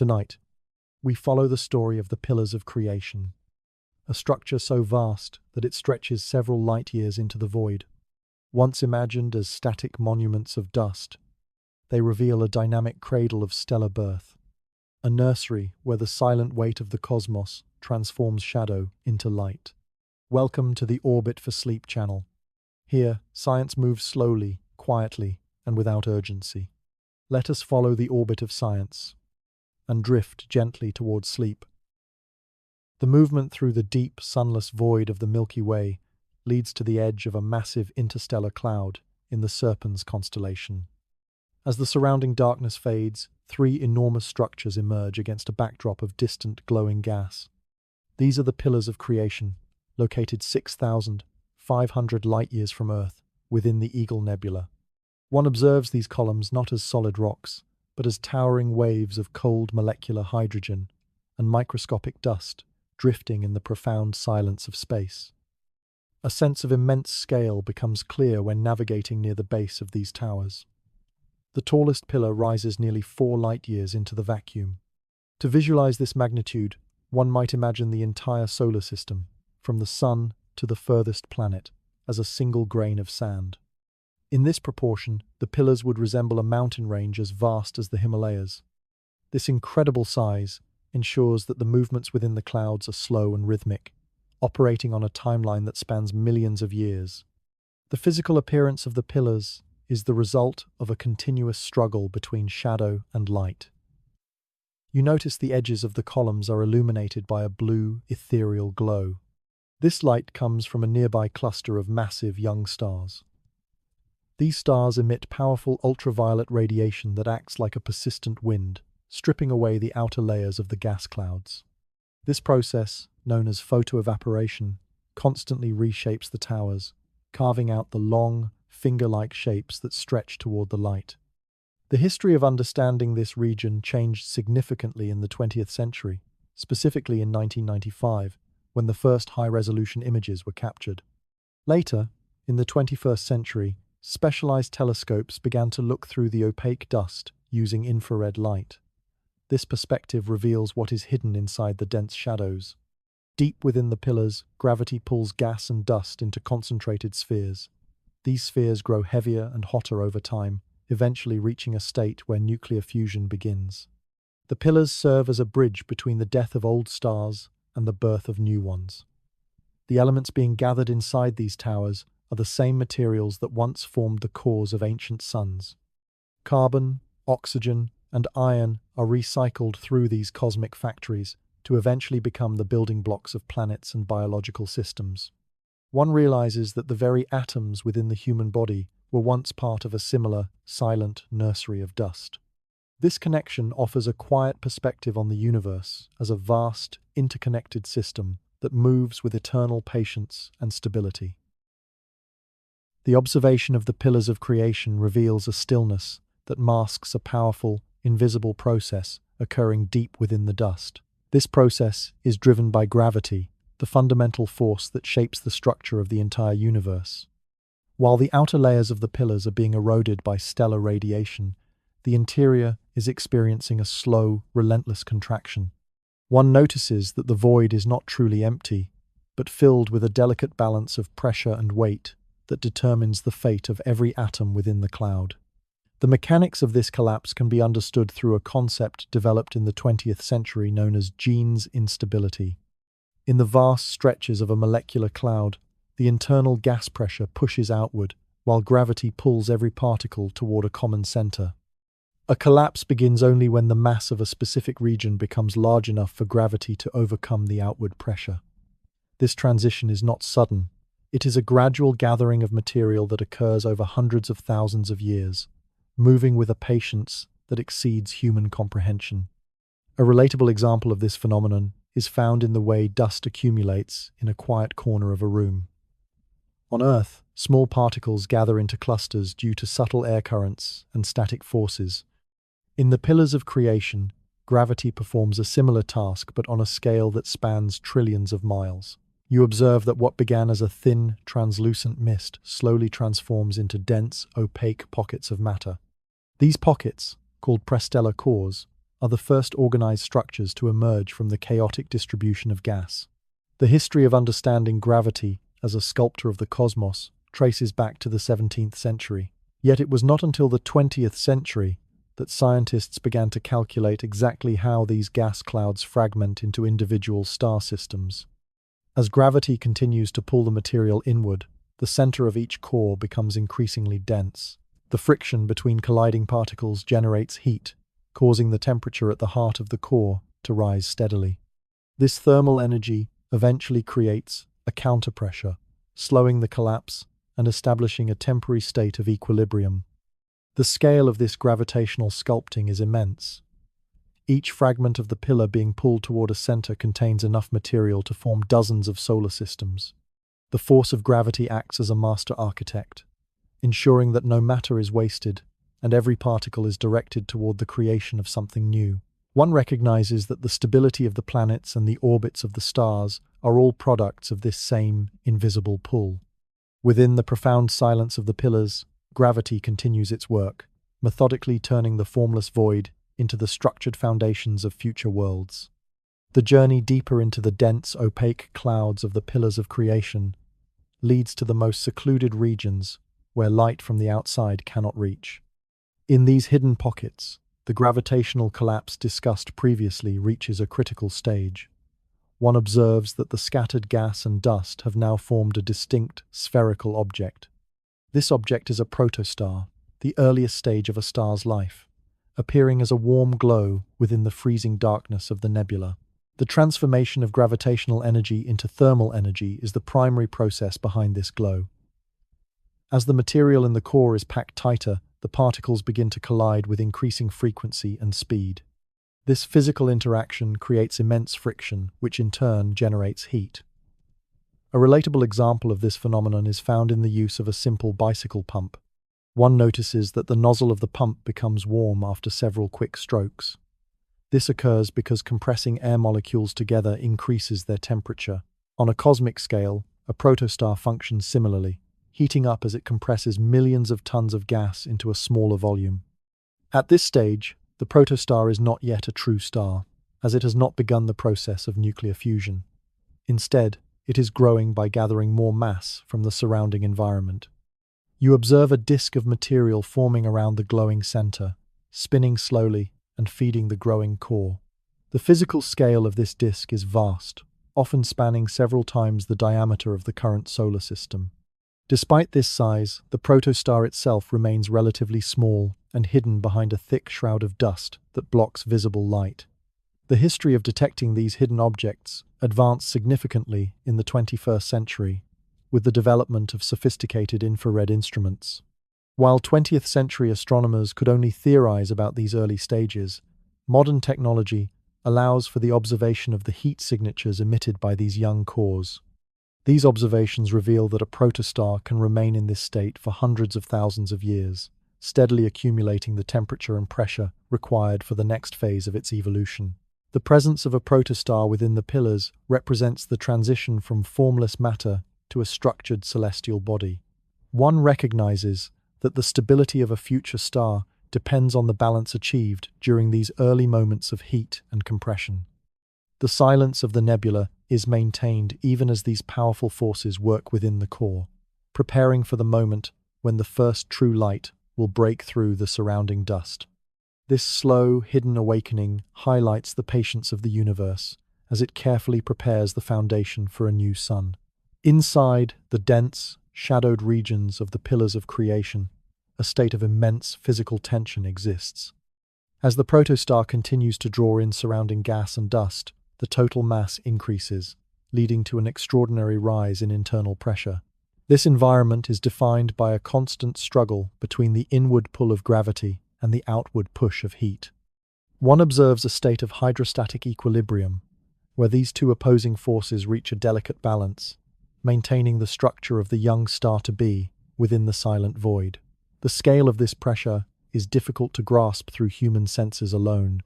Tonight, we follow the story of the Pillars of Creation, a structure so vast that it stretches several light-years into the void. Once imagined as static monuments of dust, they reveal a dynamic cradle of stellar birth, a nursery where the silent weight of the cosmos transforms shadow into light. Welcome to the Orbit for Sleep channel. Here, science moves slowly, quietly, and without urgency. Let us follow the orbit of science and drift gently towards sleep. The movement through the deep, sunless void of the Milky Way leads to the edge of a massive interstellar cloud in the Serpens constellation. As the surrounding darkness fades, three enormous structures emerge against a backdrop of distant, glowing gas. These are the Pillars of Creation, located 6,500 light-years from Earth, within the Eagle Nebula. One observes these columns not as solid rocks, but as towering waves of cold molecular hydrogen and microscopic dust drifting in the profound silence of space. A sense of immense scale becomes clear when navigating near the base of these towers. The tallest pillar rises nearly 4 light-years into the vacuum. To visualize this magnitude, one might imagine the entire solar system, from the Sun to the furthest planet, as a single grain of sand. In this proportion, the pillars would resemble a mountain range as vast as the Himalayas. This incredible size ensures that the movements within the clouds are slow and rhythmic, operating on a timeline that spans millions of years. The physical appearance of the pillars is the result of a continuous struggle between shadow and light. You notice the edges of the columns are illuminated by a blue, ethereal glow. This light comes from a nearby cluster of massive young stars. These stars emit powerful ultraviolet radiation that acts like a persistent wind, stripping away the outer layers of the gas clouds. This process, known as photoevaporation, constantly reshapes the towers, carving out the long, finger-like shapes that stretch toward the light. The history of understanding this region changed significantly in the 20th century, specifically in 1995, when the first high-resolution images were captured. Later, in the 21st century, specialized telescopes began to look through the opaque dust using infrared light. This perspective reveals what is hidden inside the dense shadows. Deep within the pillars, gravity pulls gas and dust into concentrated spheres. These spheres grow heavier and hotter over time, eventually reaching a state where nuclear fusion begins. The pillars serve as a bridge between the death of old stars and the birth of new ones. The elements being gathered inside these towers are the same materials that once formed the cores of ancient suns. Carbon, oxygen, and iron are recycled through these cosmic factories to eventually become the building blocks of planets and biological systems. One realizes that the very atoms within the human body were once part of a similar, silent nursery of dust. This connection offers a quiet perspective on the universe as a vast, interconnected system that moves with eternal patience and stability. The observation of the Pillars of Creation reveals a stillness that masks a powerful, invisible process occurring deep within the dust. This process is driven by gravity, the fundamental force that shapes the structure of the entire universe. While the outer layers of the pillars are being eroded by stellar radiation, the interior is experiencing a slow, relentless contraction. One notices that the void is not truly empty, but filled with a delicate balance of pressure and weight that determines the fate of every atom within the cloud. The mechanics of this collapse can be understood through a concept developed in the 20th century known as Jeans instability. In the vast stretches of a molecular cloud, the internal gas pressure pushes outward, while gravity pulls every particle toward a common center. A collapse begins only when the mass of a specific region becomes large enough for gravity to overcome the outward pressure. This transition is not sudden. It is a gradual gathering of material that occurs over hundreds of thousands of years, moving with a patience that exceeds human comprehension. A relatable example of this phenomenon is found in the way dust accumulates in a quiet corner of a room. On Earth, small particles gather into clusters due to subtle air currents and static forces. In the Pillars of Creation, gravity performs a similar task but on a scale that spans trillions of miles. You observe that what began as a thin, translucent mist slowly transforms into dense, opaque pockets of matter. These pockets, called prestellar cores, are the first organized structures to emerge from the chaotic distribution of gas. The history of understanding gravity as a sculptor of the cosmos traces back to the 17th century. Yet it was not until the 20th century that scientists began to calculate exactly how these gas clouds fragment into individual star systems. As gravity continues to pull the material inward, the center of each core becomes increasingly dense. The friction between colliding particles generates heat, causing the temperature at the heart of the core to rise steadily. This thermal energy eventually creates a counterpressure, slowing the collapse and establishing a temporary state of equilibrium. The scale of this gravitational sculpting is immense. Each fragment of the pillar being pulled toward a center contains enough material to form dozens of solar systems. The force of gravity acts as a master architect, ensuring that no matter is wasted and every particle is directed toward the creation of something new. One recognizes that the stability of the planets and the orbits of the stars are all products of this same invisible pull. Within the profound silence of the pillars, gravity continues its work, methodically turning the formless void into the structured foundations of future worlds. The journey deeper into the dense, opaque clouds of the pillars of creation leads to the most secluded regions where light from the outside cannot reach. In these hidden pockets, the gravitational collapse discussed previously reaches a critical stage. One observes that the scattered gas and dust have now formed a distinct spherical object. This object is a protostar, the earliest stage of a star's life, appearing as a warm glow within the freezing darkness of the nebula. The transformation of gravitational energy into thermal energy is the primary process behind this glow. As the material in the core is packed tighter, the particles begin to collide with increasing frequency and speed. This physical interaction creates immense friction, which in turn generates heat. A relatable example of this phenomenon is found in the use of a simple bicycle pump. One notices that the nozzle of the pump becomes warm after several quick strokes. This occurs because compressing air molecules together increases their temperature. On a cosmic scale, a protostar functions similarly, heating up as it compresses millions of tons of gas into a smaller volume. At this stage, the protostar is not yet a true star, as it has not begun the process of nuclear fusion. Instead, it is growing by gathering more mass from the surrounding environment. You observe a disk of material forming around the glowing center, spinning slowly and feeding the growing core. The physical scale of this disk is vast, often spanning several times the diameter of the current solar system. Despite this size, the protostar itself remains relatively small and hidden behind a thick shroud of dust that blocks visible light. The history of detecting these hidden objects advanced significantly in the 21st century, with the development of sophisticated infrared instruments. While 20th century astronomers could only theorize about these early stages, modern technology allows for the observation of the heat signatures emitted by these young cores. These observations reveal that a protostar can remain in this state for hundreds of thousands of years, steadily accumulating the temperature and pressure required for the next phase of its evolution. The presence of a protostar within the pillars represents the transition from formless matter to a structured celestial body. One recognizes that the stability of a future star depends on the balance achieved during these early moments of heat and compression. The silence of the nebula is maintained even as these powerful forces work within the core, preparing for the moment when the first true light will break through the surrounding dust. This slow, hidden awakening highlights the patience of the universe as it carefully prepares the foundation for a new sun. Inside the dense, shadowed regions of the pillars of creation, a state of immense physical tension exists. As the protostar continues to draw in surrounding gas and dust, the total mass increases, leading to an extraordinary rise in internal pressure. This environment is defined by a constant struggle between the inward pull of gravity and the outward push of heat. One observes a state of hydrostatic equilibrium, where these two opposing forces reach a delicate balance, maintaining the structure of the young star-to-be within the silent void. The scale of this pressure is difficult to grasp through human senses alone.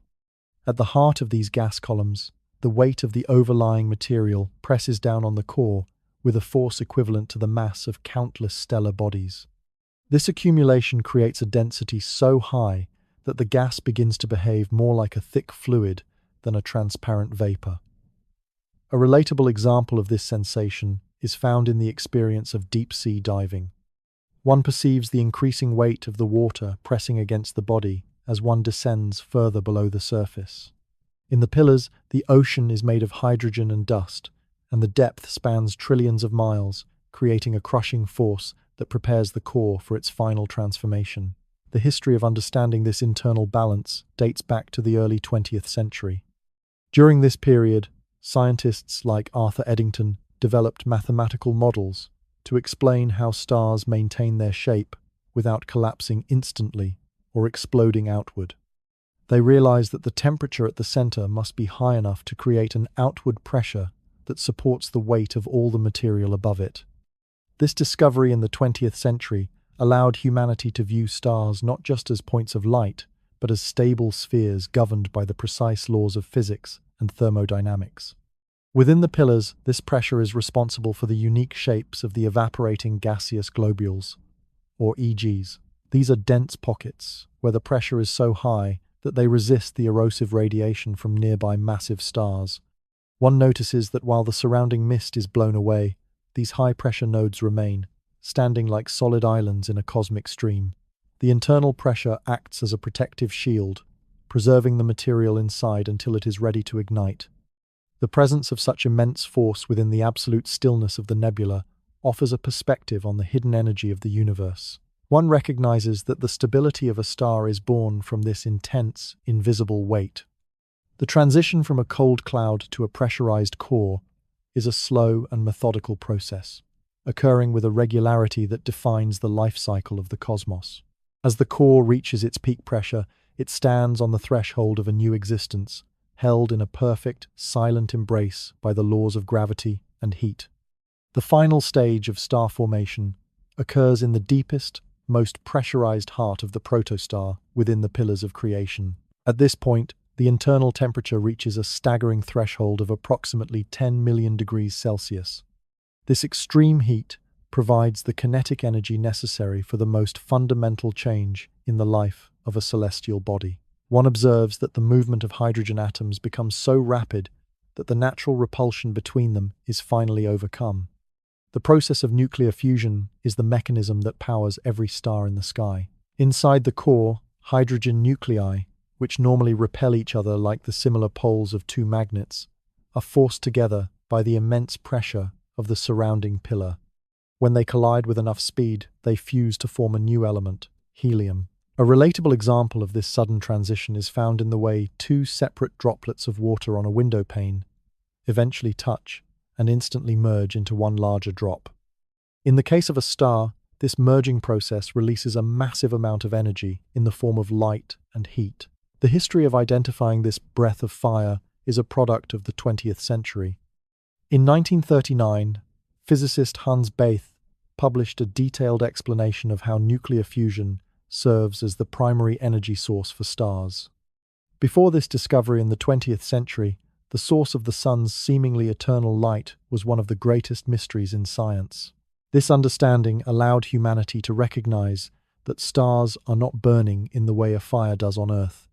At the heart of these gas columns, the weight of the overlying material presses down on the core with a force equivalent to the mass of countless stellar bodies. This accumulation creates a density so high that the gas begins to behave more like a thick fluid than a transparent vapor. A relatable example of this sensation is found in the experience of deep-sea diving. One perceives the increasing weight of the water pressing against the body as one descends further below the surface. In the pillars, the ocean is made of hydrogen and dust, and the depth spans trillions of miles, creating a crushing force that prepares the core for its final transformation. The history of understanding this internal balance dates back to the early 20th century. During this period, scientists like Arthur Eddington developed mathematical models to explain how stars maintain their shape without collapsing instantly or exploding outward. They realized that the temperature at the center must be high enough to create an outward pressure that supports the weight of all the material above it. This discovery in the 20th century allowed humanity to view stars not just as points of light, but as stable spheres governed by the precise laws of physics and thermodynamics. Within the pillars, this pressure is responsible for the unique shapes of the evaporating gaseous globules, or EGs. These are dense pockets where the pressure is so high that they resist the erosive radiation from nearby massive stars. One notices that while the surrounding mist is blown away, these high-pressure nodes remain, standing like solid islands in a cosmic stream. The internal pressure acts as a protective shield, preserving the material inside until it is ready to ignite. The presence of such immense force within the absolute stillness of the nebula offers a perspective on the hidden energy of the universe. One recognizes that the stability of a star is born from this intense, invisible weight. The transition from a cold cloud to a pressurized core is a slow and methodical process, occurring with a regularity that defines the life cycle of the cosmos. As the core reaches its peak pressure, it stands on the threshold of a new existence, held in a perfect, silent embrace by the laws of gravity and heat. The final stage of star formation occurs in the deepest, most pressurized heart of the protostar within the pillars of creation. At this point, the internal temperature reaches a staggering threshold of approximately 10 million degrees Celsius. This extreme heat provides the kinetic energy necessary for the most fundamental change in the life of a celestial body. One observes that the movement of hydrogen atoms becomes so rapid that the natural repulsion between them is finally overcome. The process of nuclear fusion is the mechanism that powers every star in the sky. Inside the core, hydrogen nuclei, which normally repel each other like the similar poles of two magnets, are forced together by the immense pressure of the surrounding pillar. When they collide with enough speed, they fuse to form a new element, helium. A relatable example of this sudden transition is found in the way two separate droplets of water on a window pane eventually touch and instantly merge into one larger drop. In the case of a star, this merging process releases a massive amount of energy in the form of light and heat. The history of identifying this breath of fire is a product of the 20th century. In 1939, physicist Hans Bethe published a detailed explanation of how nuclear fusion serves as the primary energy source for stars. Before this discovery in the 20th century, the source of the sun's seemingly eternal light was one of the greatest mysteries in science. This understanding allowed humanity to recognize that stars are not burning in the way a fire does on Earth,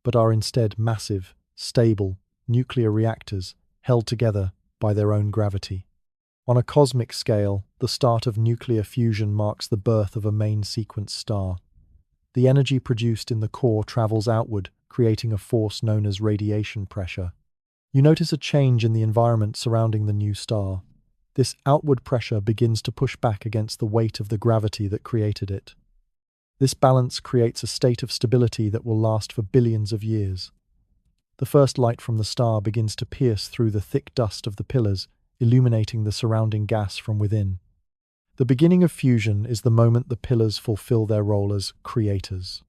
but are instead massive, stable, nuclear reactors held together by their own gravity. On a cosmic scale, the start of nuclear fusion marks the birth of a main sequence star. The energy produced in the core travels outward, creating a force known as radiation pressure. You notice a change in the environment surrounding the new star. This outward pressure begins to push back against the weight of the gravity that created it. This balance creates a state of stability that will last for billions of years. The first light from the star begins to pierce through the thick dust of the pillars, illuminating the surrounding gas from within. The beginning of fusion is the moment the pillars fulfill their role as creators.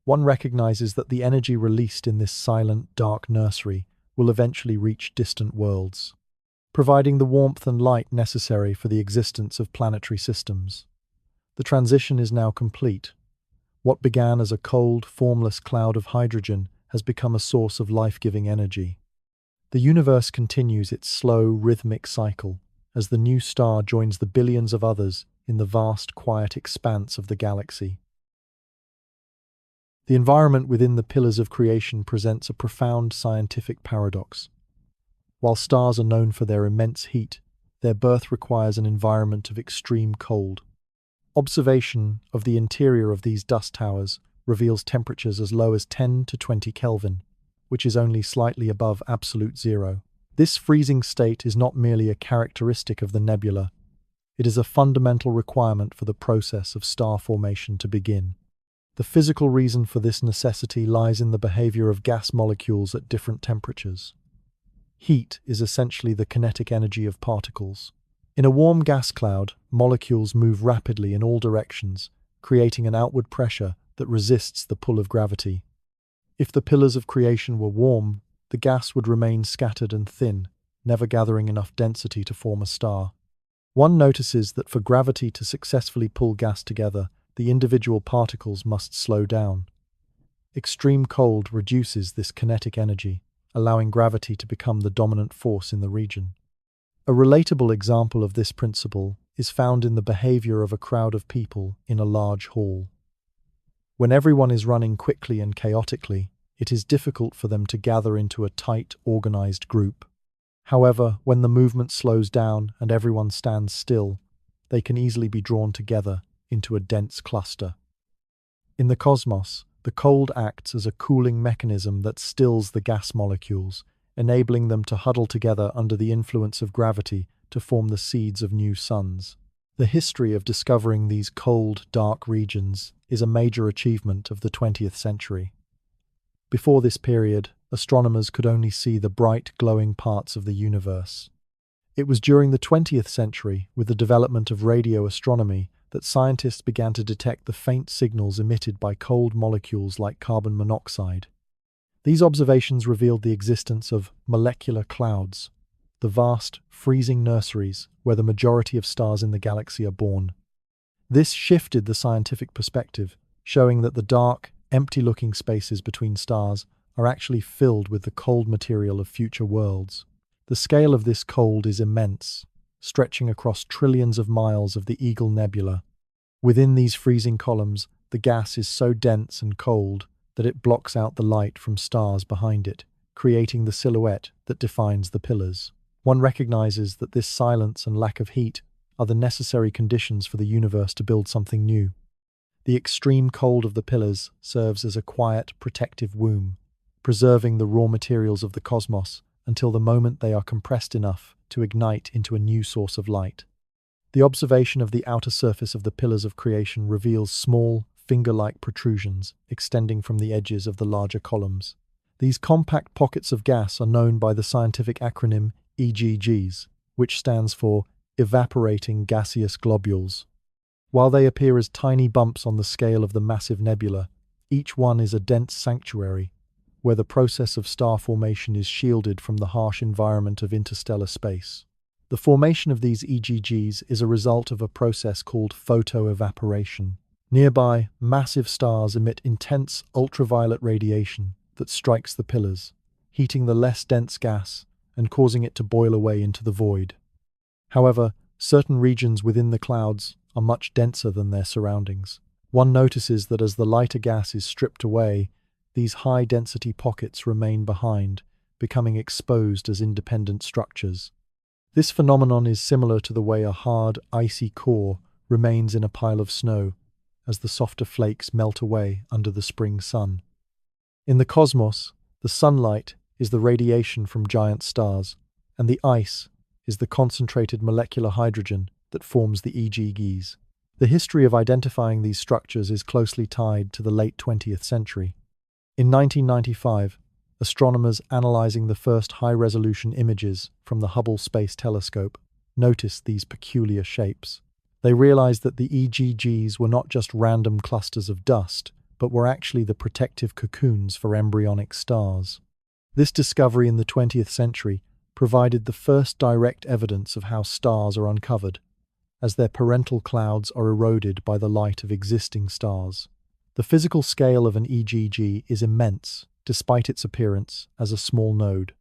One recognizes that the energy released in this silent, dark nursery will eventually reach distant worlds, providing the warmth and light necessary for the existence of planetary systems. The transition is now complete. What began as a cold, formless cloud of hydrogen has become a source of life-giving energy. The universe continues its slow, rhythmic cycle as the new star joins the billions of others in the vast, quiet expanse of the galaxy. The environment within the pillars of creation presents a profound scientific paradox. While stars are known for their immense heat, their birth requires an environment of extreme cold. Observation of the interior of these dust towers reveals temperatures as low as 10 to 20 Kelvin, which is only slightly above absolute zero. This freezing state is not merely a characteristic of the nebula, it is a fundamental requirement for the process of star formation to begin. The physical reason for this necessity lies in the behavior of gas molecules at different temperatures. Heat is essentially the kinetic energy of particles. In a warm gas cloud, molecules move rapidly in all directions, creating an outward pressure that resists the pull of gravity. If the pillars of creation were warm, the gas would remain scattered and thin, never gathering enough density to form a star. One notices that for gravity to successfully pull gas together, the individual particles must slow down. Extreme cold reduces this kinetic energy, allowing gravity to become the dominant force in the region. A relatable example of this principle is found in the behavior of a crowd of people in a large hall. When everyone is running quickly and chaotically, it is difficult for them to gather into a tight, organized group. However, when the movement slows down and everyone stands still, they can easily be drawn together into a dense cluster. In the cosmos, the cold acts as a cooling mechanism that stills the gas molecules, enabling them to huddle together under the influence of gravity to form the seeds of new suns. The history of discovering these cold, dark regions is a major achievement of the 20th century. Before this period, astronomers could only see the bright, glowing parts of the universe. It was during the 20th century, with the development of radio astronomy, that scientists began to detect the faint signals emitted by cold molecules like carbon monoxide. These observations revealed the existence of molecular clouds, the vast, freezing nurseries where the majority of stars in the galaxy are born. This shifted the scientific perspective, showing that the dark, empty-looking spaces between stars are actually filled with the cold material of future worlds. The scale of this cold is immense, stretching across trillions of miles of the Eagle Nebula. Within these freezing columns, the gas is so dense and cold that it blocks out the light from stars behind it, creating the silhouette that defines the pillars. One recognizes that this silence and lack of heat are the necessary conditions for the universe to build something new. The extreme cold of the pillars serves as a quiet, protective womb, preserving the raw materials of the cosmos until the moment they are compressed enough to ignite into a new source of light. The observation of the outer surface of the pillars of creation reveals small, finger-like protrusions extending from the edges of the larger columns. These compact pockets of gas are known by the scientific acronym EGGs, which stands for Evaporating Gaseous Globules. While they appear as tiny bumps on the scale of the massive nebula, each one is a dense sanctuary, where the process of star formation is shielded from the harsh environment of interstellar space. The formation of these EGGs is a result of a process called photoevaporation. Nearby, massive stars emit intense ultraviolet radiation that strikes the pillars, heating the less dense gas and causing it to boil away into the void. However, certain regions within the clouds are much denser than their surroundings. One notices that as the lighter gas is stripped away, these high-density pockets remain behind, becoming exposed as independent structures. This phenomenon is similar to the way a hard, icy core remains in a pile of snow, as the softer flakes melt away under the spring sun. In the cosmos, the sunlight is the radiation from giant stars, and the ice is the concentrated molecular hydrogen that forms the EGGs. The history of identifying these structures is closely tied to the late 20th century. In 1995, astronomers analyzing the first high-resolution images from the Hubble Space Telescope noticed these peculiar shapes. They realized that the EGGs were not just random clusters of dust, but were actually the protective cocoons for embryonic stars. This discovery in the 20th century provided the first direct evidence of how stars are uncovered, as their parental clouds are eroded by the light of existing stars. The physical scale of an EGG is immense, despite its appearance as a small node.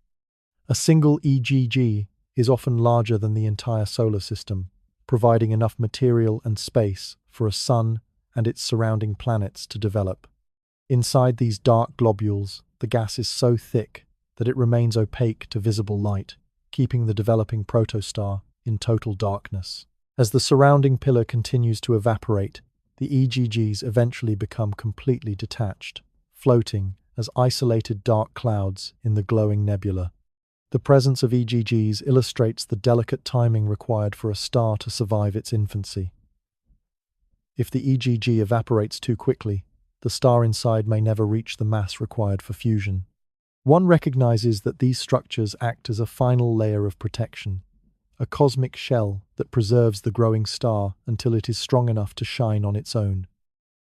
A single EGG is often larger than the entire solar system, providing enough material and space for a sun and its surrounding planets to develop. Inside these dark globules, the gas is so thick that it remains opaque to visible light, keeping the developing protostar in total darkness. As the surrounding pillar continues to evaporate, the EGGs eventually become completely detached, floating as isolated dark clouds in the glowing nebula. The presence of EGGs illustrates the delicate timing required for a star to survive its infancy. If the EGG evaporates too quickly, the star inside may never reach the mass required for fusion. One recognizes that these structures act as a final layer of protection, a cosmic shell that preserves the growing star until it is strong enough to shine on its own.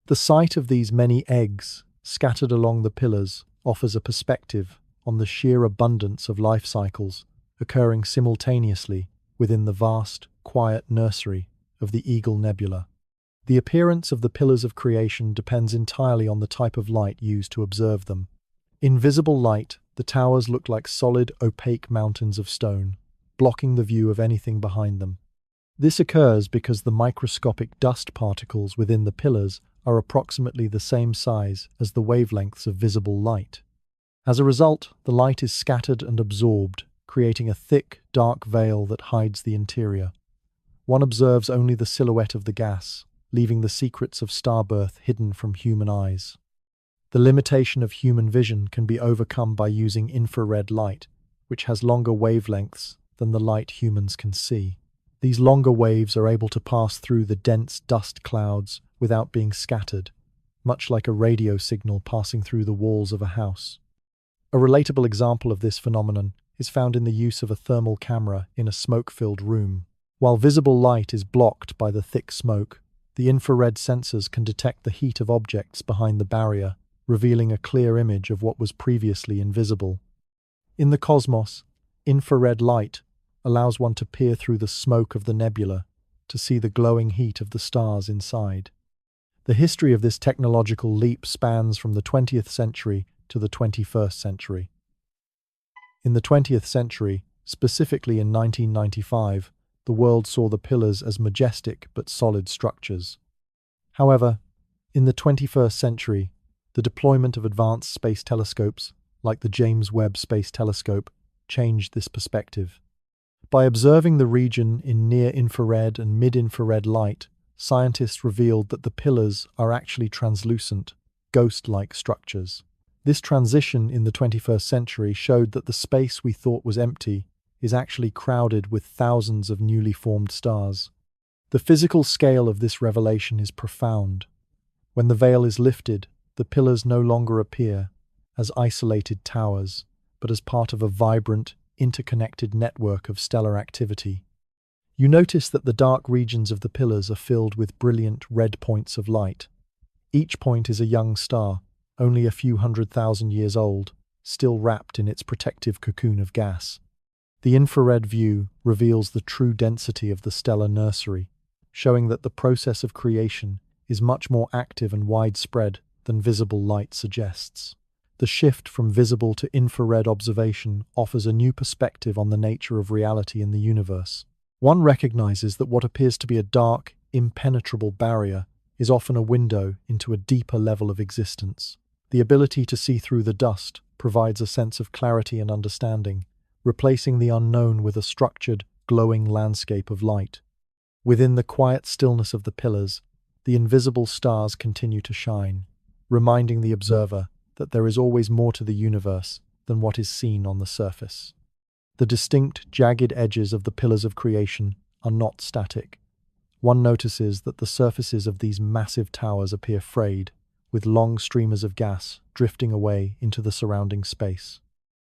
The sight of these many eggs scattered along the pillars offers a perspective on the sheer abundance of life cycles occurring simultaneously within the vast, quiet nursery of the Eagle Nebula. The appearance of the pillars of creation depends entirely on the type of light used to observe them. In visible light, the towers look like solid, opaque mountains of stone, blocking the view of anything behind them. This occurs because the microscopic dust particles within the pillars are approximately the same size as the wavelengths of visible light. As a result, the light is scattered and absorbed, creating a thick, dark veil that hides the interior. One observes only the silhouette of the gas, leaving the secrets of star birth hidden from human eyes. The limitation of human vision can be overcome by using infrared light, which has longer wavelengths than the light humans can see. These longer waves are able to pass through the dense dust clouds without being scattered, much like a radio signal passing through the walls of a house. A relatable example of this phenomenon is found in the use of a thermal camera in a smoke-filled room. While visible light is blocked by the thick smoke, the infrared sensors can detect the heat of objects behind the barrier, revealing a clear image of what was previously invisible. In the cosmos, infrared light allows one to peer through the smoke of the nebula to see the glowing heat of the stars inside. The history of this technological leap spans from the 20th century to the 21st century. In the 20th century, specifically in 1995, the world saw the pillars as majestic but solid structures. However, in the 21st century, the deployment of advanced space telescopes, like the James Webb Space Telescope, changed this perspective. By observing the region in near-infrared and mid-infrared light, scientists revealed that the pillars are actually translucent, ghost-like structures. This transition in the 21st century showed that the space we thought was empty is actually crowded with thousands of newly formed stars. The physical scale of this revelation is profound. When the veil is lifted, the pillars no longer appear as isolated towers, but as part of a vibrant, interconnected network of stellar activity. You notice that the dark regions of the pillars are filled with brilliant red points of light. Each point is a young star, only a few 100,000 years old, still wrapped in its protective cocoon of gas. The infrared view reveals the true density of the stellar nursery, showing that the process of creation is much more active and widespread than visible light suggests. The shift from visible to infrared observation offers a new perspective on the nature of reality in the universe. One recognizes that what appears to be a dark, impenetrable barrier is often a window into a deeper level of existence. The ability to see through the dust provides a sense of clarity and understanding, replacing the unknown with a structured, glowing landscape of light. Within the quiet stillness of the pillars, the invisible stars continue to shine, reminding the observer that there is always more to the universe than what is seen on the surface. The distinct, jagged edges of the pillars of creation are not static. One notices that the surfaces of these massive towers appear frayed, with long streamers of gas drifting away into the surrounding space.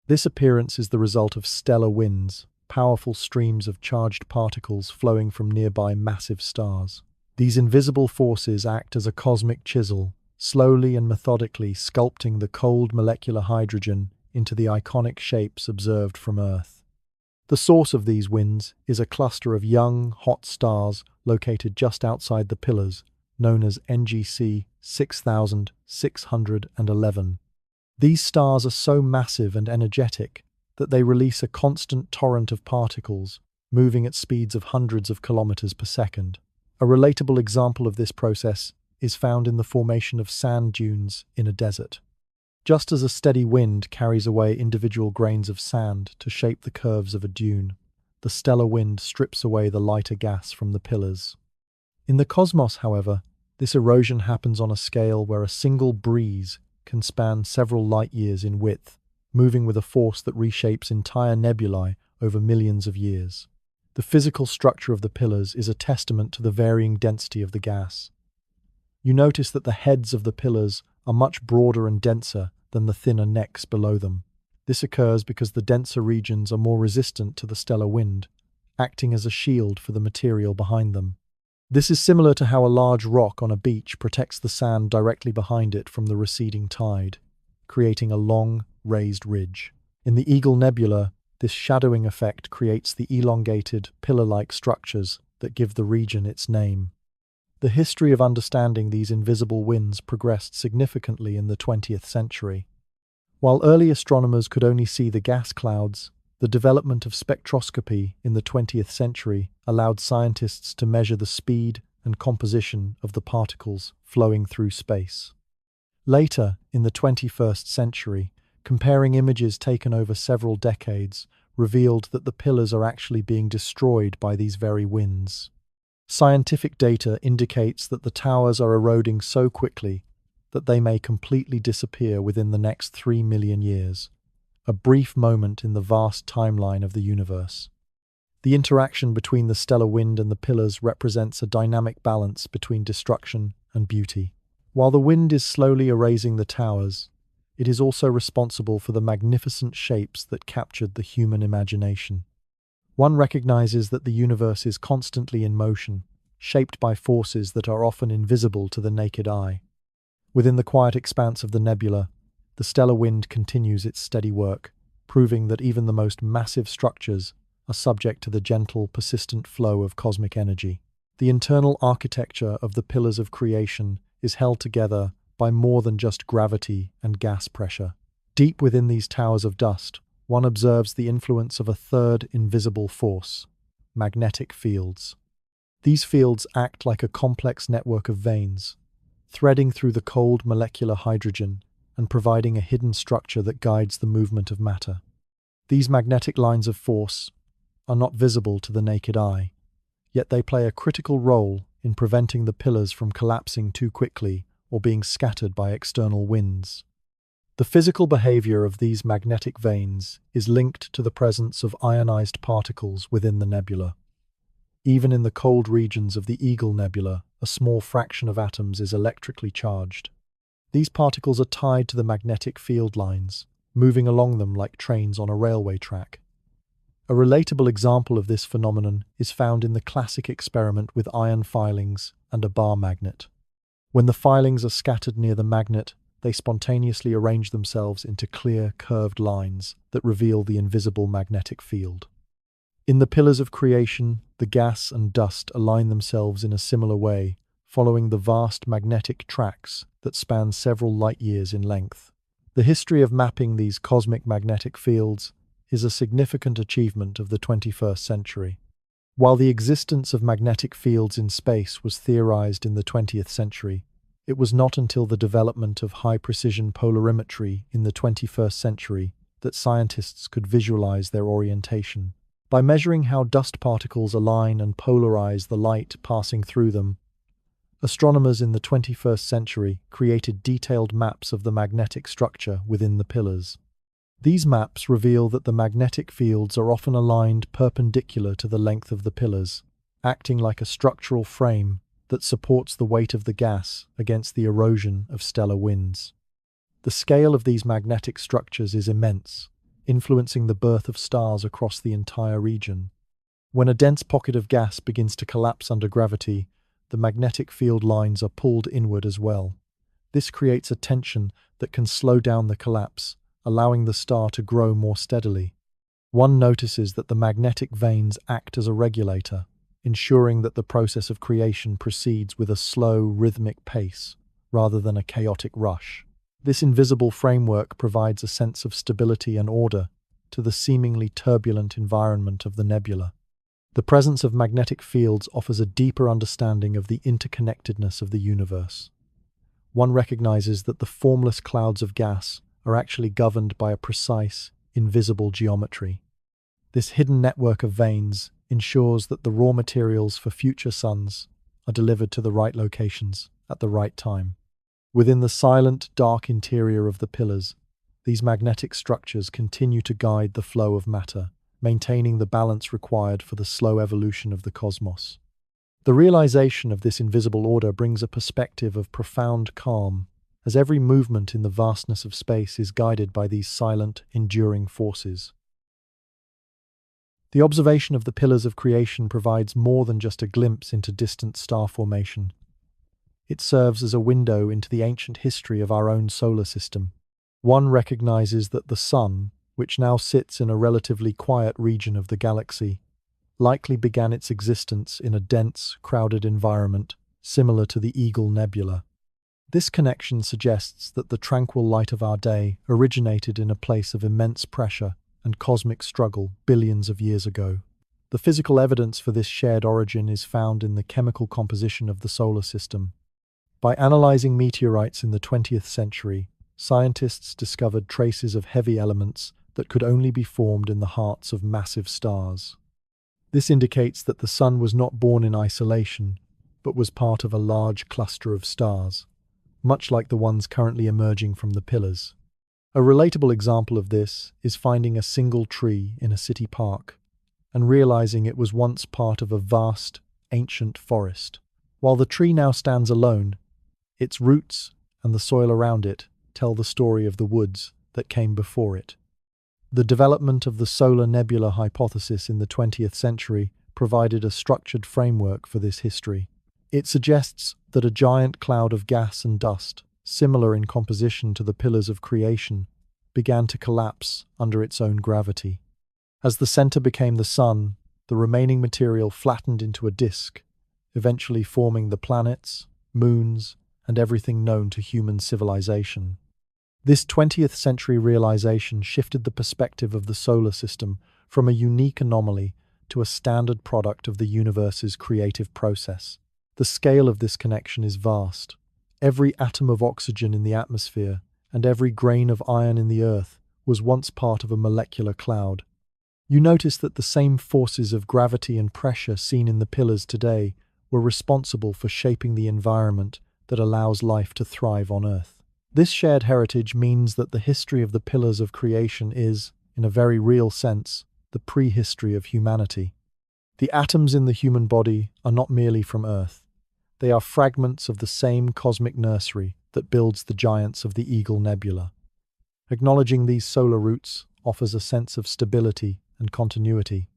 This appearance is the result of stellar winds, powerful streams of charged particles flowing from nearby massive stars. These invisible forces act as a cosmic chisel, slowly and methodically sculpting the cold molecular hydrogen into the iconic shapes observed from Earth. The source of these winds is a cluster of young, hot stars located just outside the pillars, known as NGC 6611. These stars are so massive and energetic that they release a constant torrent of particles, moving at speeds of hundreds of kilometers per second. A relatable example of this process is found in the formation of sand dunes in a desert. Just as a steady wind carries away individual grains of sand to shape the curves of a dune, the stellar wind strips away the lighter gas from the pillars. In the cosmos, however, this erosion happens on a scale where a single breeze can span several light years in width, moving with a force that reshapes entire nebulae over millions of years. The physical structure of the pillars is a testament to the varying density of the gas. You notice that the heads of the pillars are much broader and denser than the thinner necks below them. This occurs because the denser regions are more resistant to the stellar wind, acting as a shield for the material behind them. This is similar to how a large rock on a beach protects the sand directly behind it from the receding tide, creating a long, raised ridge. In the Eagle Nebula, this shadowing effect creates the elongated, pillar-like structures that give the region its name. The history of understanding these invisible winds progressed significantly in the 20th century. While early astronomers could only see the gas clouds, the development of spectroscopy in the 20th century allowed scientists to measure the speed and composition of the particles flowing through space. Later, in the 21st century, comparing images taken over several decades revealed that the pillars are actually being destroyed by these very winds. Scientific data indicates that the towers are eroding so quickly that they may completely disappear within the next 3 million years, a brief moment in the vast timeline of the universe. The interaction between the stellar wind and the pillars represents a dynamic balance between destruction and beauty. While the wind is slowly erasing the towers, it is also responsible for the magnificent shapes that captured the human imagination. One recognizes that the universe is constantly in motion, shaped by forces that are often invisible to the naked eye. Within the quiet expanse of the nebula, the stellar wind continues its steady work, proving that even the most massive structures are subject to the gentle, persistent flow of cosmic energy. The internal architecture of the pillars of creation is held together by more than just gravity and gas pressure. Deep within these towers of dust, one observes the influence of a third invisible force: magnetic fields. These fields act like a complex network of veins, threading through the cold molecular hydrogen and providing a hidden structure that guides the movement of matter. These magnetic lines of force are not visible to the naked eye, yet they play a critical role in preventing the pillars from collapsing too quickly or being scattered by external winds. The physical behavior of these magnetic veins is linked to the presence of ionized particles within the nebula. Even in the cold regions of the Eagle Nebula, a small fraction of atoms is electrically charged. These particles are tied to the magnetic field lines, moving along them like trains on a railway track. A relatable example of this phenomenon is found in the classic experiment with iron filings and a bar magnet. When the filings are scattered near the magnet, they spontaneously arrange themselves into clear, curved lines that reveal the invisible magnetic field. In the pillars of creation, the gas and dust align themselves in a similar way, following the vast magnetic tracks that span several light years in length. The history of mapping these cosmic magnetic fields is a significant achievement of the 21st century. While the existence of magnetic fields in space was theorized in the 20th century, it was not until the development of high-precision polarimetry in the 21st century that scientists could visualize their orientation. By measuring how dust particles align and polarize the light passing through them, astronomers in the 21st century created detailed maps of the magnetic structure within the pillars. These maps reveal that the magnetic fields are often aligned perpendicular to the length of the pillars, acting like a structural frame that supports the weight of the gas against the erosion of stellar winds. The scale of these magnetic structures is immense, influencing the birth of stars across the entire region. When a dense pocket of gas begins to collapse under gravity, the magnetic field lines are pulled inward as well. This creates a tension that can slow down the collapse, allowing the star to grow more steadily. One notices that the magnetic veins act as a regulator, ensuring that the process of creation proceeds with a slow, rhythmic pace, rather than a chaotic rush. This invisible framework provides a sense of stability and order to the seemingly turbulent environment of the nebula. The presence of magnetic fields offers a deeper understanding of the interconnectedness of the universe. One recognizes that the formless clouds of gas are actually governed by a precise, invisible geometry. This hidden network of veins ensures that the raw materials for future suns are delivered to the right locations at the right time. Within the silent, dark interior of the pillars, these magnetic structures continue to guide the flow of matter, maintaining the balance required for the slow evolution of the cosmos. The realization of this invisible order brings a perspective of profound calm, as every movement in the vastness of space is guided by these silent, enduring forces. The observation of the pillars of creation provides more than just a glimpse into distant star formation. It serves as a window into the ancient history of our own solar system. One recognizes that the Sun, which now sits in a relatively quiet region of the galaxy, likely began its existence in a dense, crowded environment similar to the Eagle Nebula. This connection suggests that the tranquil light of our day originated in a place of immense pressure and cosmic struggle billions of years ago. The physical evidence for this shared origin is found in the chemical composition of the solar system. By analyzing meteorites in the 20th century, scientists discovered traces of heavy elements that could only be formed in the hearts of massive stars. This indicates that the Sun was not born in isolation, but was part of a large cluster of stars, much like the ones currently emerging from the pillars. A relatable example of this is finding a single tree in a city park and realizing it was once part of a vast, ancient forest. While the tree now stands alone, its roots and the soil around it tell the story of the woods that came before it. The development of the solar nebula hypothesis in the 20th century provided a structured framework for this history. It suggests that a giant cloud of gas and dust, similar in composition to the pillars of creation, began to collapse under its own gravity. As the center became the Sun, the remaining material flattened into a disk, eventually forming the planets, moons, and everything known to human civilization. This 20th century realization shifted the perspective of the solar system from a unique anomaly to a standard product of the universe's creative process. The scale of this connection is vast. Every atom of oxygen in the atmosphere and every grain of iron in the earth was once part of a molecular cloud. You notice that the same forces of gravity and pressure seen in the pillars today were responsible for shaping the environment that allows life to thrive on Earth. This shared heritage means that the history of the pillars of creation is, in a very real sense, the prehistory of humanity. The atoms in the human body are not merely from Earth. They are fragments of the same cosmic nursery that builds the giants of the Eagle Nebula. Acknowledging these solar roots offers a sense of stability and continuity.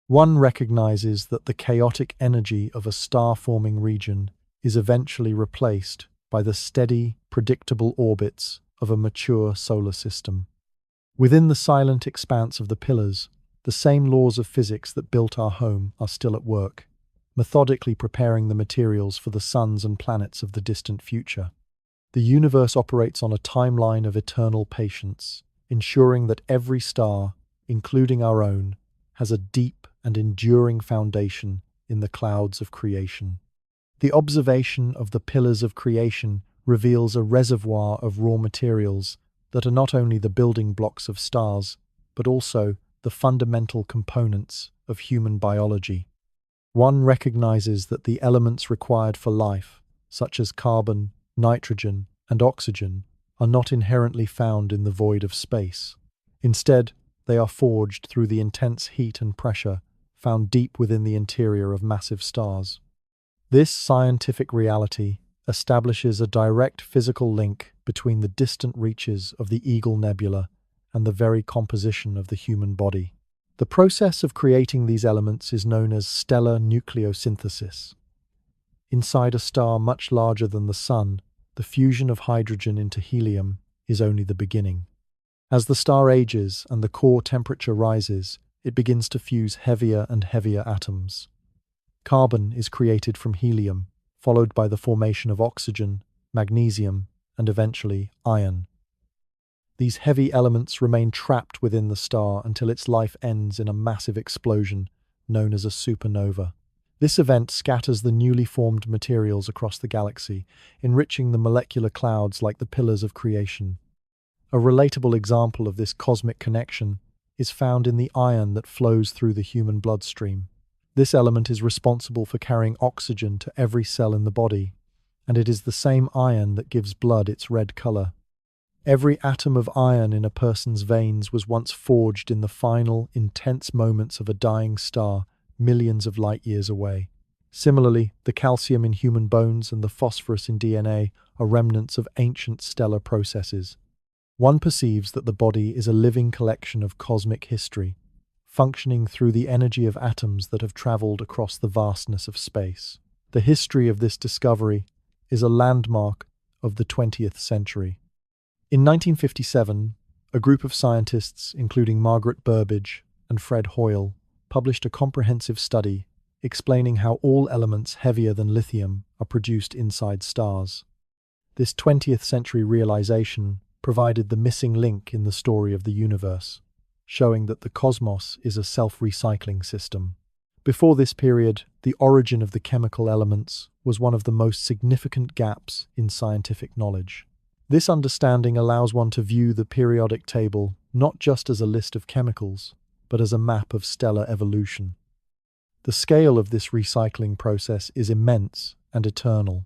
One recognizes that the chaotic energy of a star-forming region is eventually replaced by the steady, predictable orbits of a mature solar system. Within the silent expanse of the pillars, the same laws of physics that built our home are still at work, methodically preparing the materials for the suns and planets of the distant future. The universe operates on a timeline of eternal patience, ensuring that every star, including our own, has a deep and enduring foundation in the clouds of creation. The observation of the pillars of creation reveals a reservoir of raw materials that are not only the building blocks of stars, but also the fundamental components of human biology. One recognizes that the elements required for life, such as carbon, nitrogen, and oxygen, are not inherently found in the void of space. Instead, they are forged through the intense heat and pressure found deep within the interior of massive stars. This scientific reality establishes a direct physical link between the distant reaches of the Eagle Nebula and the very composition of the human body. The process of creating these elements is known as stellar nucleosynthesis. Inside a star much larger than the Sun, the fusion of hydrogen into helium is only the beginning. As the star ages and the core temperature rises, it begins to fuse heavier and heavier atoms. Carbon is created from helium, followed by the formation of oxygen, magnesium, and eventually iron. These heavy elements remain trapped within the star until its life ends in a massive explosion, known as a supernova. This event scatters the newly formed materials across the galaxy, enriching the molecular clouds like the pillars of creation. A relatable example of this cosmic connection is found in the iron that flows through the human bloodstream. This element is responsible for carrying oxygen to every cell in the body, and it is the same iron that gives blood its red color. Every atom of iron in a person's veins was once forged in the final, intense moments of a dying star millions of light years away. Similarly, the calcium in human bones and the phosphorus in DNA are remnants of ancient stellar processes. One perceives that the body is a living collection of cosmic history, functioning through the energy of atoms that have traveled across the vastness of space. The history of this discovery is a landmark of the 20th century. In 1957, a group of scientists, including Margaret Burbidge and Fred Hoyle, published a comprehensive study explaining how all elements heavier than lithium are produced inside stars. This 20th century realization provided the missing link in the story of the universe, showing that the cosmos is a self-recycling system. Before this period, the origin of the chemical elements was one of the most significant gaps in scientific knowledge. This understanding allows one to view the periodic table not just as a list of chemicals, but as a map of stellar evolution. The scale of this recycling process is immense and eternal.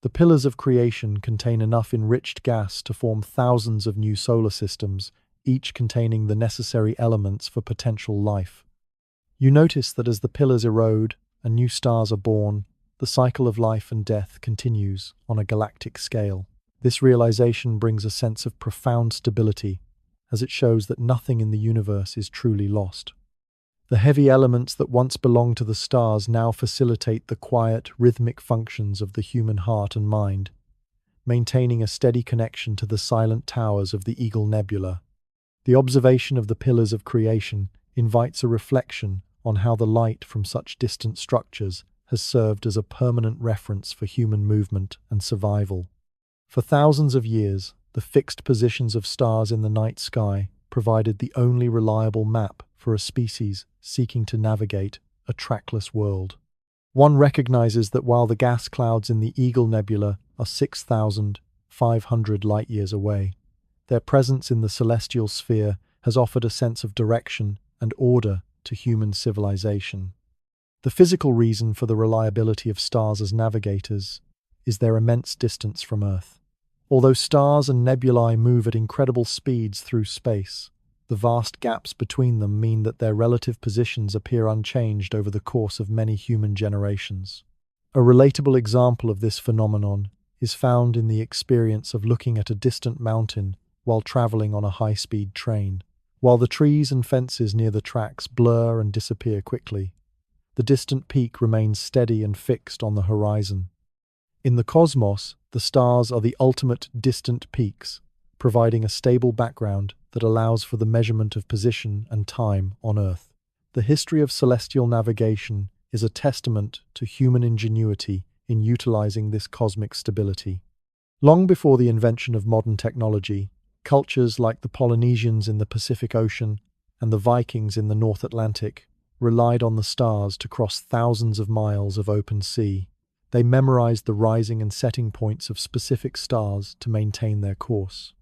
The pillars of creation contain enough enriched gas to form thousands of new solar systems, each containing the necessary elements for potential life. You notice that as the pillars erode and new stars are born, the cycle of life and death continues on a galactic scale. This realization brings a sense of profound stability, as it shows that nothing in the universe is truly lost. The heavy elements that once belonged to the stars now facilitate the quiet, rhythmic functions of the human heart and mind, maintaining a steady connection to the silent towers of the Eagle Nebula. The observation of the pillars of creation invites a reflection on how the light from such distant structures has served as a permanent reference for human movement and survival. For thousands of years, the fixed positions of stars in the night sky provided the only reliable map for a species seeking to navigate a trackless world. One recognizes that while the gas clouds in the Eagle Nebula are 6,500 light-years away, their presence in the celestial sphere has offered a sense of direction and order to human civilization. The physical reason for the reliability of stars as navigators is their immense distance from Earth. Although stars and nebulae move at incredible speeds through space, the vast gaps between them mean that their relative positions appear unchanged over the course of many human generations. A relatable example of this phenomenon is found in the experience of looking at a distant mountain while traveling on a high-speed train. While the trees and fences near the tracks blur and disappear quickly, the distant peak remains steady and fixed on the horizon. In the cosmos, the stars are the ultimate distant peaks, providing a stable background that allows for the measurement of position and time on Earth. The history of celestial navigation is a testament to human ingenuity in utilizing this cosmic stability. Long before the invention of modern technology, cultures like the Polynesians in the Pacific Ocean and the Vikings in the North Atlantic relied on the stars to cross thousands of miles of open sea. They memorized the rising and setting points of specific stars to maintain their course.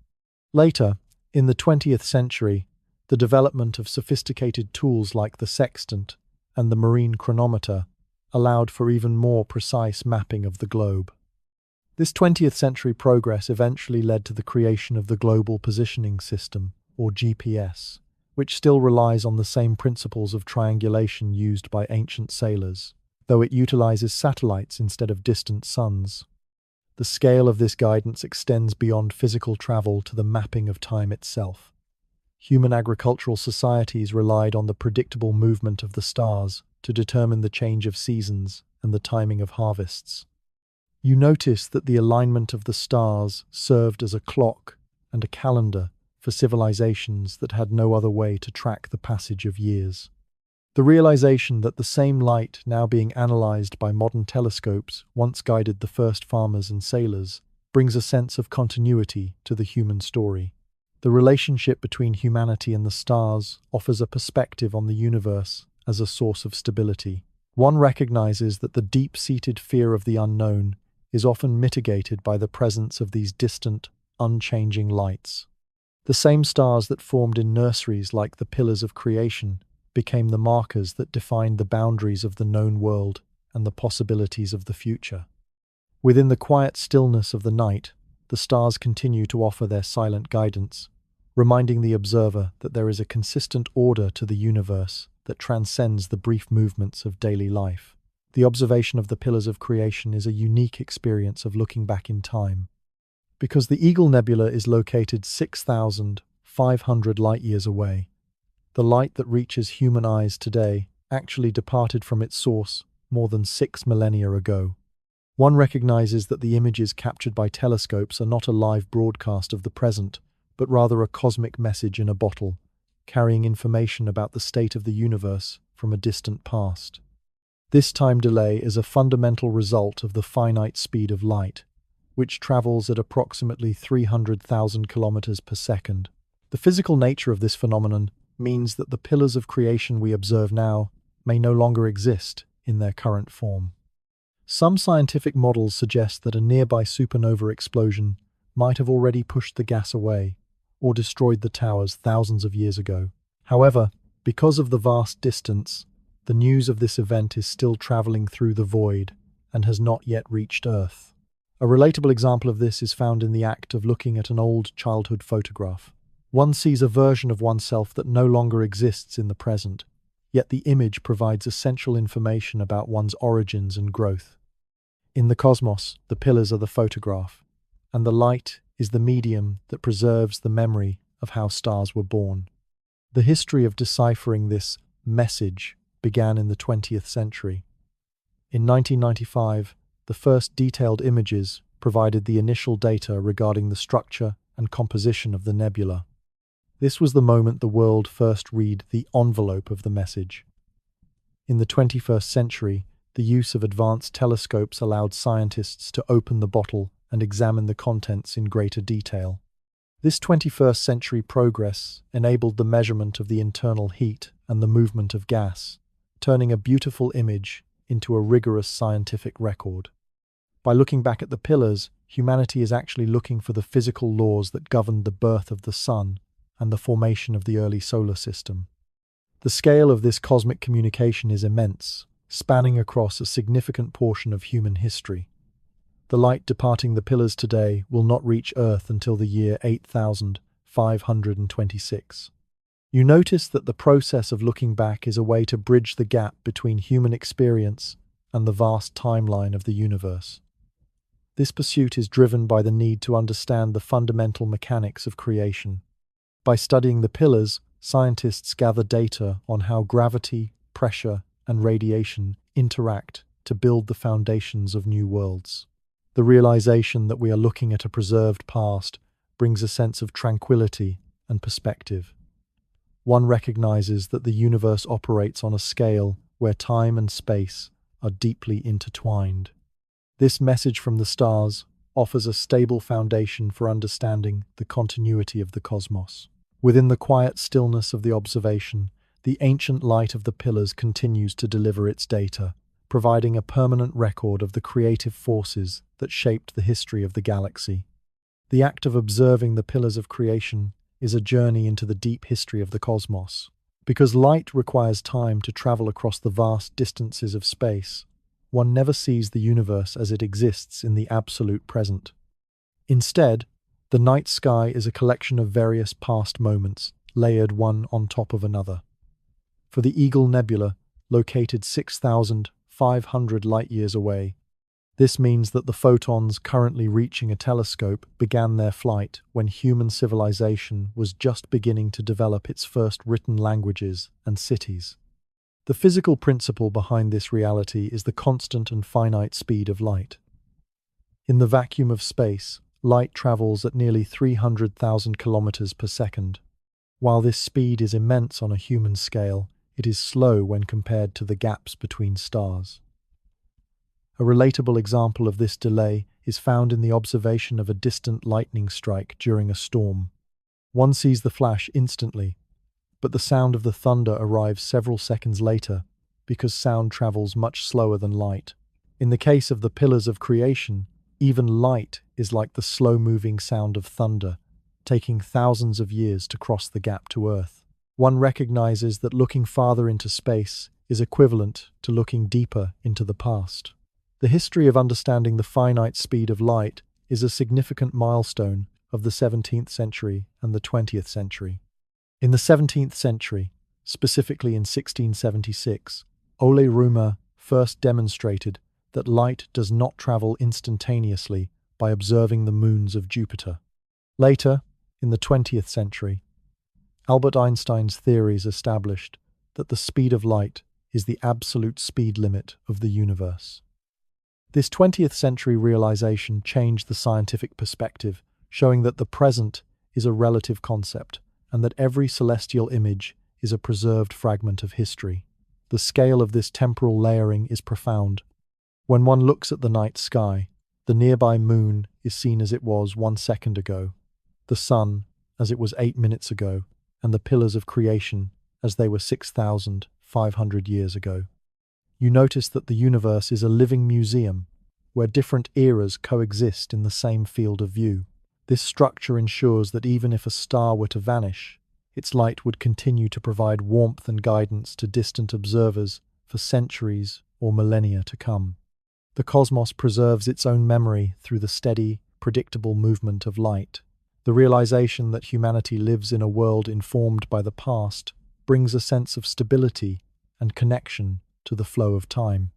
Later, in the 20th century, the development of sophisticated tools like the sextant and the marine chronometer allowed for even more precise mapping of the globe. This 20th century progress eventually led to the creation of the Global Positioning System, or GPS, which still relies on the same principles of triangulation used by ancient sailors, though it utilizes satellites instead of distant suns. The scale of this guidance extends beyond physical travel to the mapping of time itself. Human agricultural societies relied on the predictable movement of the stars to determine the change of seasons and the timing of harvests. You notice that the alignment of the stars served as a clock and a calendar for civilizations that had no other way to track the passage of years. The realization that the same light now being analyzed by modern telescopes once guided the first farmers and sailors brings a sense of continuity to the human story. The relationship between humanity and the stars offers a perspective on the universe as a source of stability. One recognizes that the deep-seated fear of the unknown is often mitigated by the presence of these distant, unchanging lights. The same stars that formed in nurseries like the pillars of creation became the markers that defined the boundaries of the known world and the possibilities of the future. Within the quiet stillness of the night, the stars continue to offer their silent guidance, reminding the observer that there is a consistent order to the universe that transcends the brief movements of daily life. The observation of the pillars of creation is a unique experience of looking back in time. Because the Eagle Nebula is located 6,500 light-years away, the light that reaches human eyes today actually departed from its source more than 6 millennia ago. One recognizes that the images captured by telescopes are not a live broadcast of the present, but rather a cosmic message in a bottle, carrying information about the state of the universe from a distant past. This time delay is a fundamental result of the finite speed of light, which travels at approximately 300,000 kilometers per second. The physical nature of this phenomenon means that the pillars of creation we observe now may no longer exist in their current form. Some scientific models suggest that a nearby supernova explosion might have already pushed the gas away or destroyed the towers thousands of years ago. However, because of the vast distance, the news of this event is still traveling through the void and has not yet reached Earth. A relatable example of this is found in the act of looking at an old childhood photograph. One sees a version of oneself that no longer exists in the present, yet the image provides essential information about one's origins and growth. In the cosmos, the pillars are the photograph, and the light is the medium that preserves the memory of how stars were born. The history of deciphering this message began in the 20th century. In 1995, the first detailed images provided the initial data regarding the structure and composition of the nebula. This was the moment the world first read the envelope of the message. In the 21st century, the use of advanced telescopes allowed scientists to open the bottle and examine the contents in greater detail. This 21st century progress enabled the measurement of the internal heat and the movement of gas, turning a beautiful image into a rigorous scientific record. By looking back at the pillars, humanity is actually looking for the physical laws that governed the birth of the sun and the formation of the early solar system. The scale of this cosmic communication is immense, spanning across a significant portion of human history. The light departing the pillars today will not reach Earth until the year 8526. You notice that the process of looking back is a way to bridge the gap between human experience and the vast timeline of the universe. This pursuit is driven by the need to understand the fundamental mechanics of creation. By studying the pillars, scientists gather data on how gravity, pressure, and radiation interact to build the foundations of new worlds. The realization that we are looking at a preserved past brings a sense of tranquility and perspective. One recognizes that the universe operates on a scale where time and space are deeply intertwined. This message from the stars offers a stable foundation for understanding the continuity of the cosmos. Within the quiet stillness of the observation, the ancient light of the pillars continues to deliver its data, providing a permanent record of the creative forces that shaped the history of the galaxy. The act of observing the pillars of creation is a journey into the deep history of the cosmos. Because light requires time to travel across the vast distances of space, one never sees the universe as it exists in the absolute present. Instead, the night sky is a collection of various past moments, layered one on top of another. For the Eagle Nebula, located 6,500 light-years away, this means that the photons currently reaching a telescope began their flight when human civilization was just beginning to develop its first written languages and cities. The physical principle behind this reality is the constant and finite speed of light. In the vacuum of space, light travels at nearly 300,000 kilometers per second. While this speed is immense on a human scale, it is slow when compared to the gaps between stars. A relatable example of this delay is found in the observation of a distant lightning strike during a storm. One sees the flash instantly, but the sound of the thunder arrives several seconds later because sound travels much slower than light. In the case of the pillars of creation, even light is like the slow-moving sound of thunder, taking thousands of years to cross the gap to Earth. One recognizes that looking farther into space is equivalent to looking deeper into the past. The history of understanding the finite speed of light is a significant milestone of the 17th century and the 20th century. In the 17th century, specifically in 1676, Ole Rømer first demonstrated that light does not travel instantaneously by observing the moons of Jupiter. Later, in the 20th century, Albert Einstein's theories established that the speed of light is the absolute speed limit of the universe. This 20th century realization changed the scientific perspective, showing that the present is a relative concept and that every celestial image is a preserved fragment of history. The scale of this temporal layering is profound. When one looks at the night sky, the nearby moon is seen as it was 1 second ago, the sun as it was 8 minutes ago, and the pillars of creation as they were 6,500 years ago. You notice that the universe is a living museum where different eras coexist in the same field of view. This structure ensures that even if a star were to vanish, its light would continue to provide warmth and guidance to distant observers for centuries or millennia to come. The cosmos preserves its own memory through the steady, predictable movement of light. The realization that humanity lives in a world informed by the past brings a sense of stability and connection to the flow of time.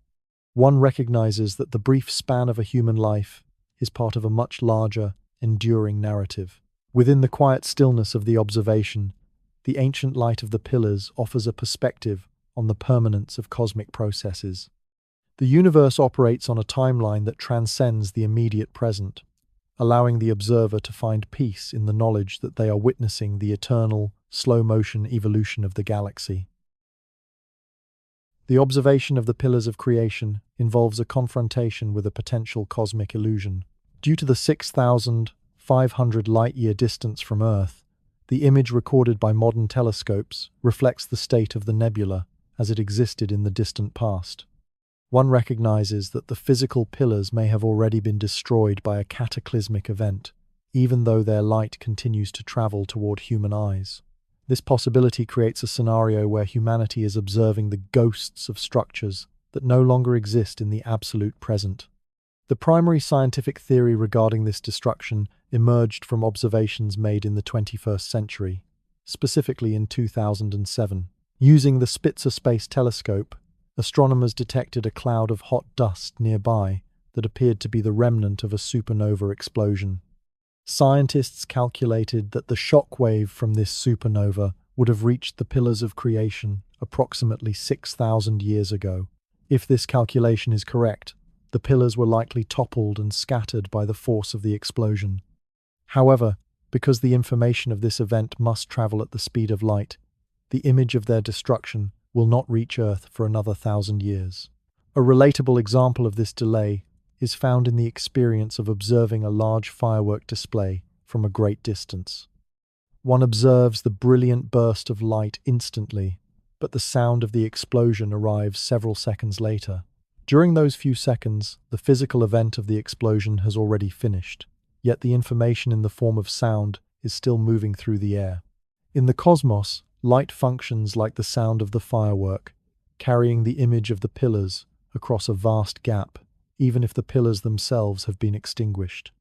One recognizes that the brief span of a human life is part of a much larger, enduring narrative. Within the quiet stillness of the observation, the ancient light of the pillars offers a perspective on the permanence of cosmic processes. The universe operates on a timeline that transcends the immediate present, allowing the observer to find peace in the knowledge that they are witnessing the eternal, slow-motion evolution of the galaxy. The observation of the pillars of creation involves a confrontation with a potential cosmic illusion. Due to the 6,500 light-year distance from Earth, the image recorded by modern telescopes reflects the state of the nebula as it existed in the distant past. One recognizes that the physical pillars may have already been destroyed by a cataclysmic event, even though their light continues to travel toward human eyes. This possibility creates a scenario where humanity is observing the ghosts of structures that no longer exist in the absolute present. The primary scientific theory regarding this destruction emerged from observations made in the 21st century, specifically in 2007. Using the Spitzer Space Telescope, astronomers detected a cloud of hot dust nearby that appeared to be the remnant of a supernova explosion. Scientists calculated that the shock wave from this supernova would have reached the pillars of creation approximately 6,000 years ago. If this calculation is correct, the pillars were likely toppled and scattered by the force of the explosion. However, because the information of this event must travel at the speed of light, the image of their destruction will not reach Earth for another 1,000 years. A relatable example of this delay is found in the experience of observing a large firework display from a great distance. One observes the brilliant burst of light instantly, but the sound of the explosion arrives several seconds later. During those few seconds, the physical event of the explosion has already finished, yet the information in the form of sound is still moving through the air. In the cosmos, light functions like the sound of the firework, carrying the image of the pillars across a vast gap, even if the pillars themselves have been extinguished.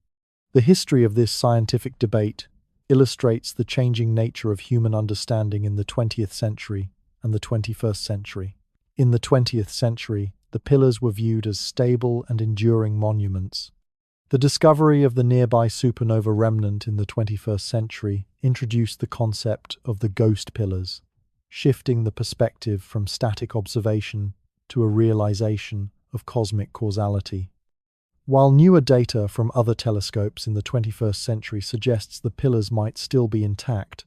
The history of this scientific debate illustrates the changing nature of human understanding in the 20th century and the 21st century. In the 20th century, the pillars were viewed as stable and enduring monuments. The discovery of the nearby supernova remnant in the 21st century introduced the concept of the ghost pillars, shifting the perspective from static observation to a realization of cosmic causality. While newer data from other telescopes in the 21st century suggests the pillars might still be intact,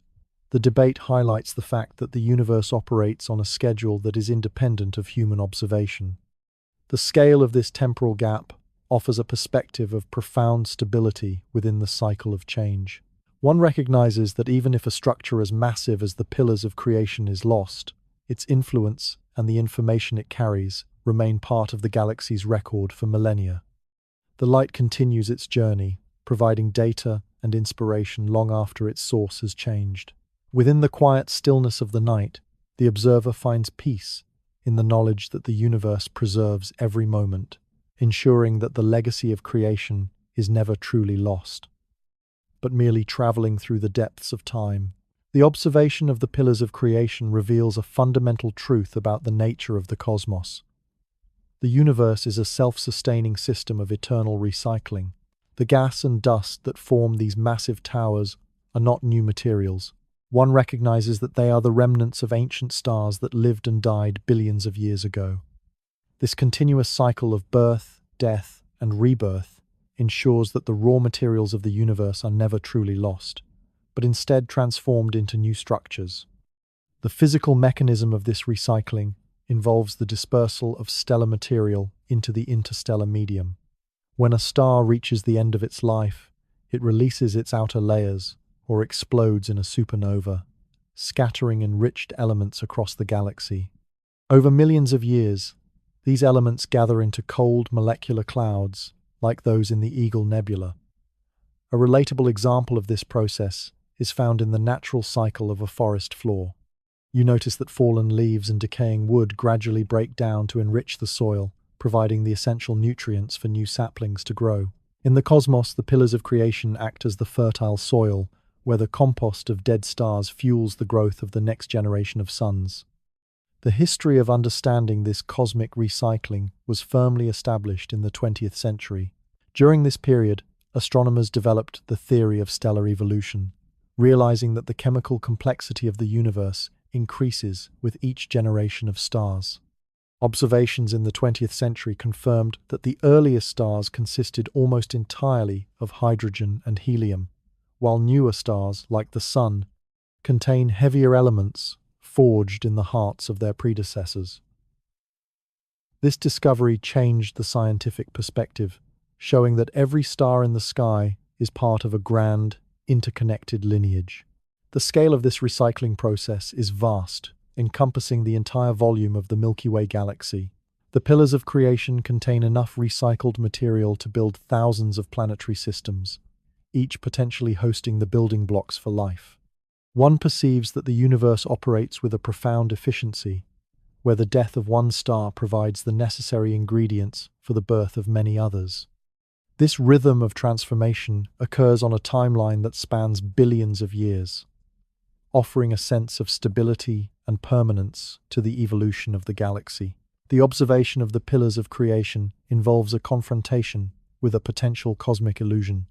the debate highlights the fact that the universe operates on a schedule that is independent of human observation. The scale of this temporal gap offers a perspective of profound stability within the cycle of change. One recognizes that even if a structure as massive as the pillars of creation is lost, its influence and the information it carries remain part of the galaxy's record for millennia. The light continues its journey, providing data and inspiration long after its source has changed. Within the quiet stillness of the night, the observer finds peace in the knowledge that the universe preserves every moment, ensuring that the legacy of creation is never truly lost, but merely traveling through the depths of time. The observation of the pillars of creation reveals a fundamental truth about the nature of the cosmos. The universe is a self-sustaining system of eternal recycling. The gas and dust that form these massive towers are not new materials. One recognizes that they are the remnants of ancient stars that lived and died billions of years ago. This continuous cycle of birth, death, and rebirth ensures that the raw materials of the universe are never truly lost, but instead transformed into new structures. The physical mechanism of this recycling involves the dispersal of stellar material into the interstellar medium. When a star reaches the end of its life, it releases its outer layers or explodes in a supernova, scattering enriched elements across the galaxy. Over millions of years, these elements gather into cold molecular clouds like those in the Eagle Nebula. A relatable example of this process is found in the natural cycle of a forest floor. You notice that fallen leaves and decaying wood gradually break down to enrich the soil, providing the essential nutrients for new saplings to grow. In the cosmos, the pillars of creation act as the fertile soil, where the compost of dead stars fuels the growth of the next generation of suns. The history of understanding this cosmic recycling was firmly established in the 20th century. During this period, astronomers developed the theory of stellar evolution, realizing that the chemical complexity of the universe increases with each generation of stars. Observations in the 20th century confirmed that the earliest stars consisted almost entirely of hydrogen and helium, while newer stars, like the Sun, contain heavier elements forged in the hearts of their predecessors. This discovery changed the scientific perspective, showing that every star in the sky is part of a grand, interconnected lineage. The scale of this recycling process is vast, encompassing the entire volume of the Milky Way galaxy. The pillars of creation contain enough recycled material to build thousands of planetary systems, each potentially hosting the building blocks for life. One perceives that the universe operates with a profound efficiency, where the death of one star provides the necessary ingredients for the birth of many others. This rhythm of transformation occurs on a timeline that spans billions of years, offering a sense of stability and permanence to the evolution of the galaxy. The observation of the pillars of creation involves a confrontation with a potential cosmic illusion.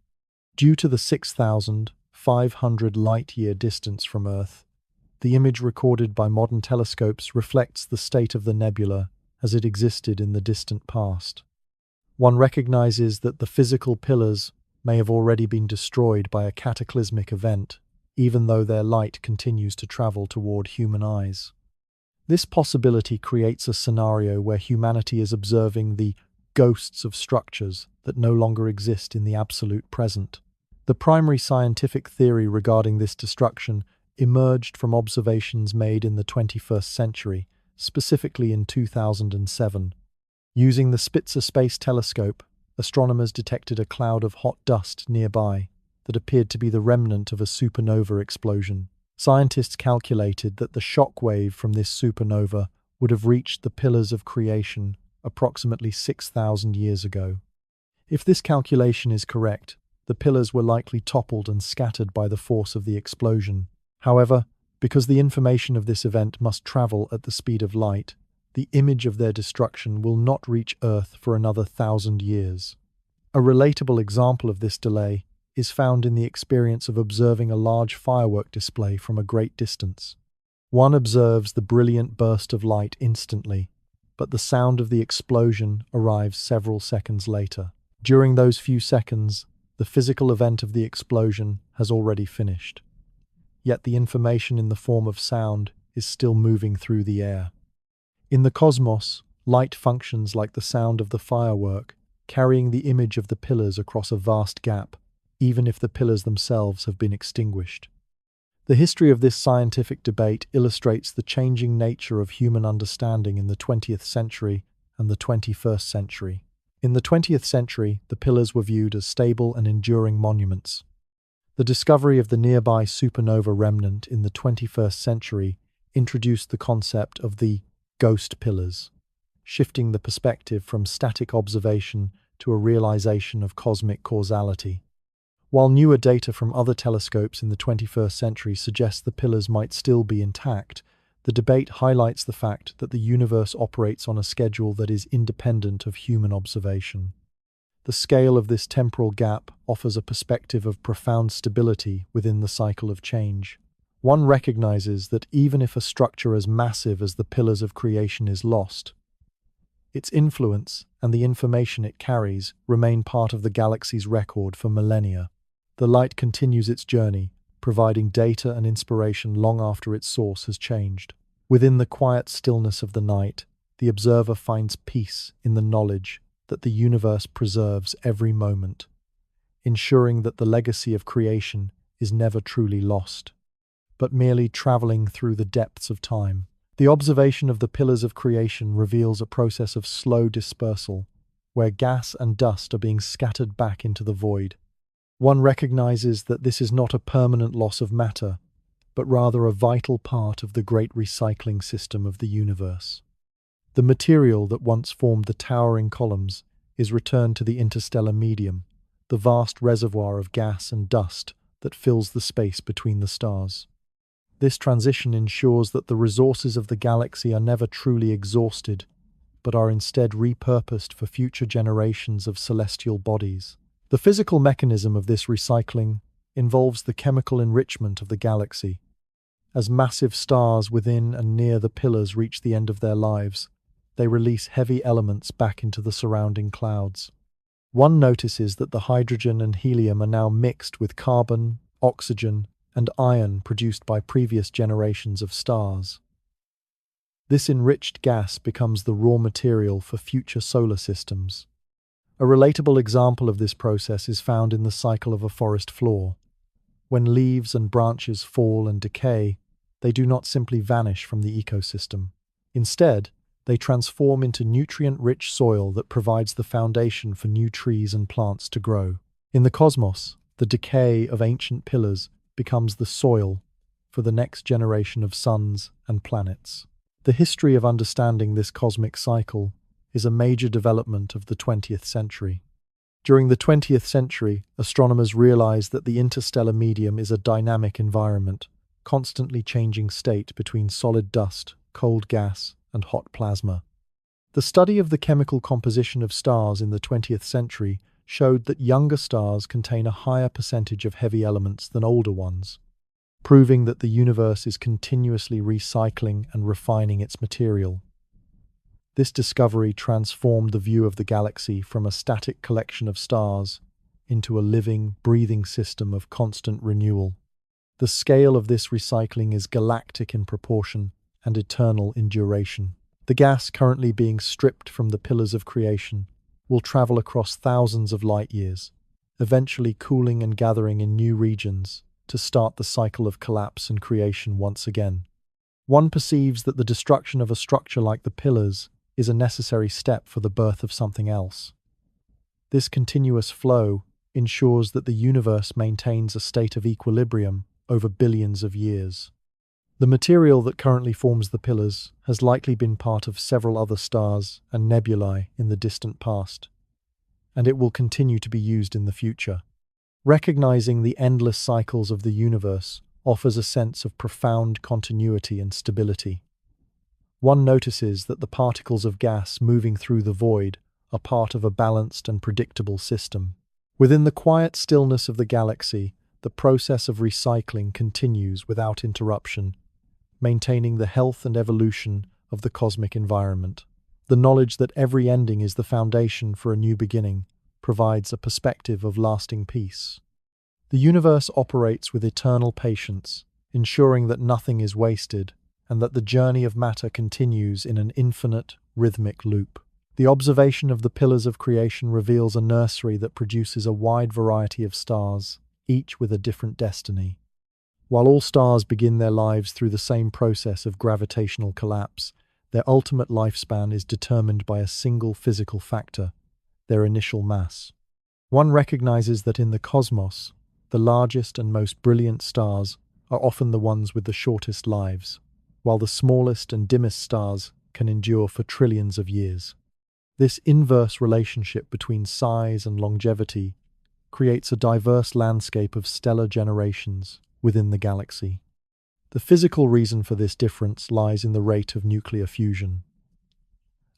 Due to the 6,500 light-year distance from Earth, the image recorded by modern telescopes reflects the state of the nebula as it existed in the distant past. One recognizes that the physical pillars may have already been destroyed by a cataclysmic event, even though their light continues to travel toward human eyes. This possibility creates a scenario where humanity is observing the ghosts of structures that no longer exist in the absolute present. The primary scientific theory regarding this destruction emerged from observations made in the 21st century, specifically in 2007. Using the Spitzer Space Telescope, astronomers detected a cloud of hot dust nearby that appeared to be the remnant of a supernova explosion. Scientists calculated that the shock wave from this supernova would have reached the pillars of creation approximately 6,000 years ago. If this calculation is correct, the pillars were likely toppled and scattered by the force of the explosion. However, because the information of this event must travel at the speed of light, the image of their destruction will not reach Earth for another 1,000 years. A relatable example of this delay is found in the experience of observing a large firework display from a great distance. One observes the brilliant burst of light instantly, but the sound of the explosion arrives several seconds later. During those few seconds, the physical event of the explosion has already finished. Yet the information in the form of sound is still moving through the air. In the cosmos, light functions like the sound of the firework, carrying the image of the pillars across a vast gap. even if the pillars themselves have been extinguished. The history of this scientific debate illustrates the changing nature of human understanding in the 20th century and the 21st century. In the 20th century, the pillars were viewed as stable and enduring monuments. The discovery of the nearby supernova remnant in the 21st century introduced the concept of the ghost pillars, shifting the perspective from static observation to a realization of cosmic causality. While newer data from other telescopes in the 21st century suggests the pillars might still be intact, the debate highlights the fact that the universe operates on a schedule that is independent of human observation. The scale of this temporal gap offers a perspective of profound stability within the cycle of change. One recognizes that even if a structure as massive as the pillars of creation is lost, its influence and the information it carries remain part of the galaxy's record for millennia. The light continues its journey, providing data and inspiration long after its source has changed. Within the quiet stillness of the night, the observer finds peace in the knowledge that the universe preserves every moment, ensuring that the legacy of creation is never truly lost, but merely traveling through the depths of time. The observation of the pillars of creation reveals a process of slow dispersal, where gas and dust are being scattered back into the void. One recognizes that this is not a permanent loss of matter, but rather a vital part of the great recycling system of the universe. The material that once formed the towering columns is returned to the interstellar medium, the vast reservoir of gas and dust that fills the space between the stars. This transition ensures that the resources of the galaxy are never truly exhausted, but are instead repurposed for future generations of celestial bodies. The physical mechanism of this recycling involves the chemical enrichment of the galaxy. As massive stars within and near the pillars reach the end of their lives, they release heavy elements back into the surrounding clouds. One notices that the hydrogen and helium are now mixed with carbon, oxygen, and iron produced by previous generations of stars. This enriched gas becomes the raw material for future solar systems. A relatable example of this process is found in the cycle of a forest floor. When leaves and branches fall and decay, they do not simply vanish from the ecosystem. Instead, they transform into nutrient-rich soil that provides the foundation for new trees and plants to grow. In the cosmos, the decay of ancient pillars becomes the soil for the next generation of suns and planets. The history of understanding this cosmic cycle is a major development of the 20th century. During the 20th century, astronomers realized that the interstellar medium is a dynamic environment, constantly changing state between solid dust, cold gas, and hot plasma. The study of the chemical composition of stars in the 20th century showed that younger stars contain a higher percentage of heavy elements than older ones, proving that the universe is continuously recycling and refining its material. This discovery transformed the view of the galaxy from a static collection of stars into a living, breathing system of constant renewal. The scale of this recycling is galactic in proportion and eternal in duration. The gas currently being stripped from the pillars of creation will travel across thousands of light years, eventually cooling and gathering in new regions to start the cycle of collapse and creation once again. One perceives that the destruction of a structure like the pillars is a necessary step for the birth of something else. This continuous flow ensures that the universe maintains a state of equilibrium over billions of years. The material that currently forms the pillars has likely been part of several other stars and nebulae in the distant past, and it will continue to be used in the future. Recognizing the endless cycles of the universe offers a sense of profound continuity and stability. One notices that the particles of gas moving through the void are part of a balanced and predictable system. Within the quiet stillness of the galaxy, the process of recycling continues without interruption, maintaining the health and evolution of the cosmic environment. The knowledge that every ending is the foundation for a new beginning provides a perspective of lasting peace. The universe operates with eternal patience, ensuring that nothing is wasted and that the journey of matter continues in an infinite, rhythmic loop. The observation of the pillars of creation reveals a nursery that produces a wide variety of stars, each with a different destiny. While all stars begin their lives through the same process of gravitational collapse, their ultimate lifespan is determined by a single physical factor: their initial mass. One recognizes that in the cosmos, the largest and most brilliant stars are often the ones with the shortest lives, while the smallest and dimmest stars can endure for trillions of years. This inverse relationship between size and longevity creates a diverse landscape of stellar generations within the galaxy. The physical reason for this difference lies in the rate of nuclear fusion.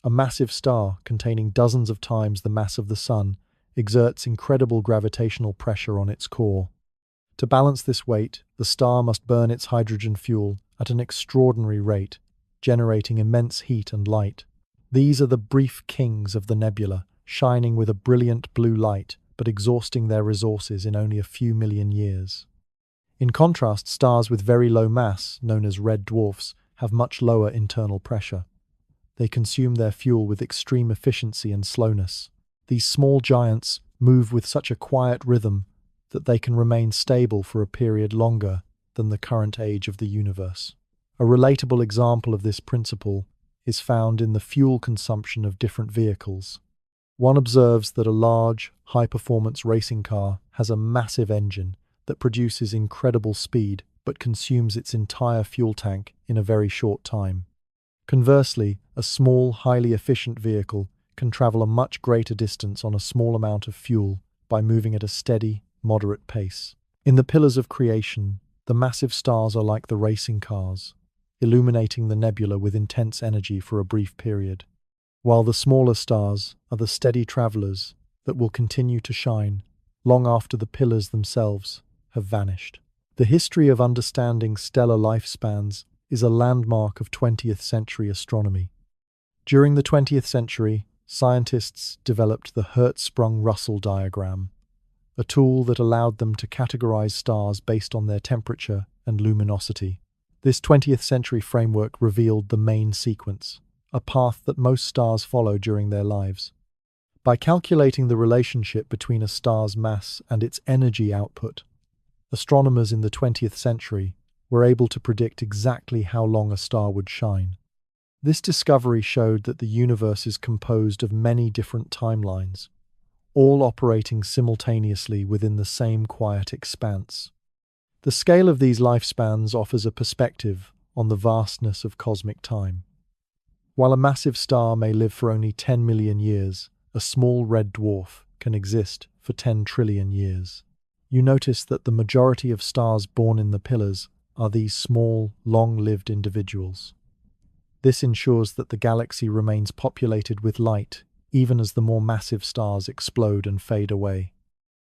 A massive star containing dozens of times the mass of the Sun exerts incredible gravitational pressure on its core. To balance this weight, the star must burn its hydrogen fuel at an extraordinary rate, generating immense heat and light. These are the brief kings of the nebula, shining with a brilliant blue light, but exhausting their resources in only a few million years. In contrast, stars with very low mass, known as red dwarfs, have much lower internal pressure. They consume their fuel with extreme efficiency and slowness. These small giants move with such a quiet rhythm that they can remain stable for a period longer than the current age of the universe. A relatable example of this principle is found in the fuel consumption of different vehicles. One observes that a large, high-performance racing car has a massive engine that produces incredible speed but consumes its entire fuel tank in a very short time. Conversely, a small, highly efficient vehicle can travel a much greater distance on a small amount of fuel by moving at a steady, moderate pace. In the pillars of creation, the massive stars are like the racing cars, illuminating the nebula with intense energy for a brief period, while the smaller stars are the steady travelers that will continue to shine long after the pillars themselves have vanished. The history of understanding stellar lifespans is a landmark of 20th century astronomy. During the 20th century, scientists developed the Hertzsprung-Russell diagram, a tool that allowed them to categorize stars based on their temperature and luminosity. This 20th century framework revealed the main sequence, a path that most stars follow during their lives. By calculating the relationship between a star's mass and its energy output, astronomers in the 20th century were able to predict exactly how long a star would shine. This discovery showed that the universe is composed of many different timelines, all operating simultaneously within the same quiet expanse. The scale of these lifespans offers a perspective on the vastness of cosmic time. While a massive star may live for only 10 million years, a small red dwarf can exist for 10 trillion years. You notice that the majority of stars born in the pillars are these small, long-lived individuals. This ensures that the galaxy remains populated with light, even as the more massive stars explode and fade away.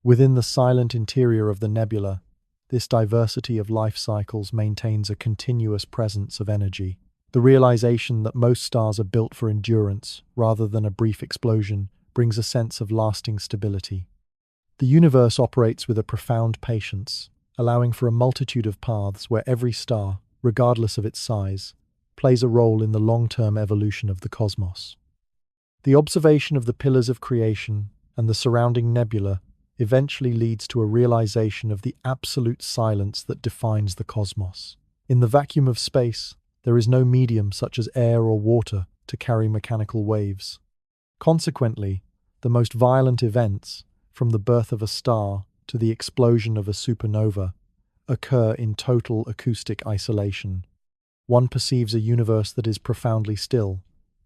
Within the silent interior of the nebula, this diversity of life cycles maintains a continuous presence of energy. The realization that most stars are built for endurance rather than a brief explosion brings a sense of lasting stability. The universe operates with a profound patience, allowing for a multitude of paths where every star, regardless of its size, plays a role in the long-term evolution of the cosmos. The observation of the pillars of creation and the surrounding nebula eventually leads to a realization of the absolute silence that defines the cosmos. In the vacuum of space, there is no medium such as air or water to carry mechanical waves. Consequently, the most violent events, from the birth of a star to the explosion of a supernova, occur in total acoustic isolation. One perceives a universe that is profoundly still,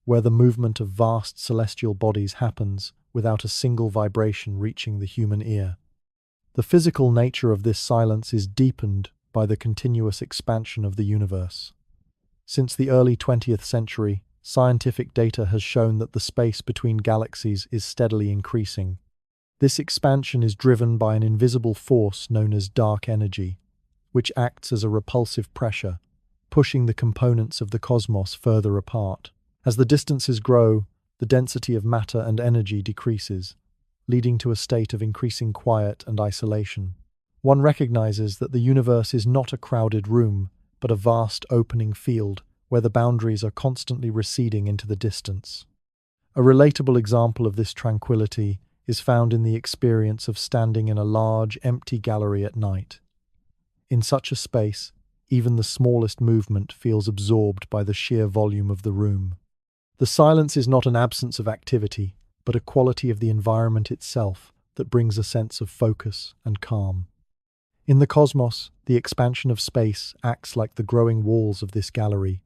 where the movement of vast celestial bodies happens without a single vibration reaching the human ear. The physical nature of this silence is deepened by the continuous expansion of the universe. Since the early 20th century, scientific data has shown that the space between galaxies is steadily increasing. This expansion is driven by an invisible force known as dark energy, which acts as a repulsive pressure, pushing the components of the cosmos further apart. As the distances grow, the density of matter and energy decreases, leading to a state of increasing quiet and isolation. One recognizes that the universe is not a crowded room, but a vast opening field where the boundaries are constantly receding into the distance. A relatable example of this tranquility is found in the experience of standing in a large, empty gallery at night. In such a space, even the smallest movement feels absorbed by the sheer volume of the room. The silence is not an absence of activity, but a quality of the environment itself that brings a sense of focus and calm. In the cosmos, the expansion of space acts like the growing walls of this gallery,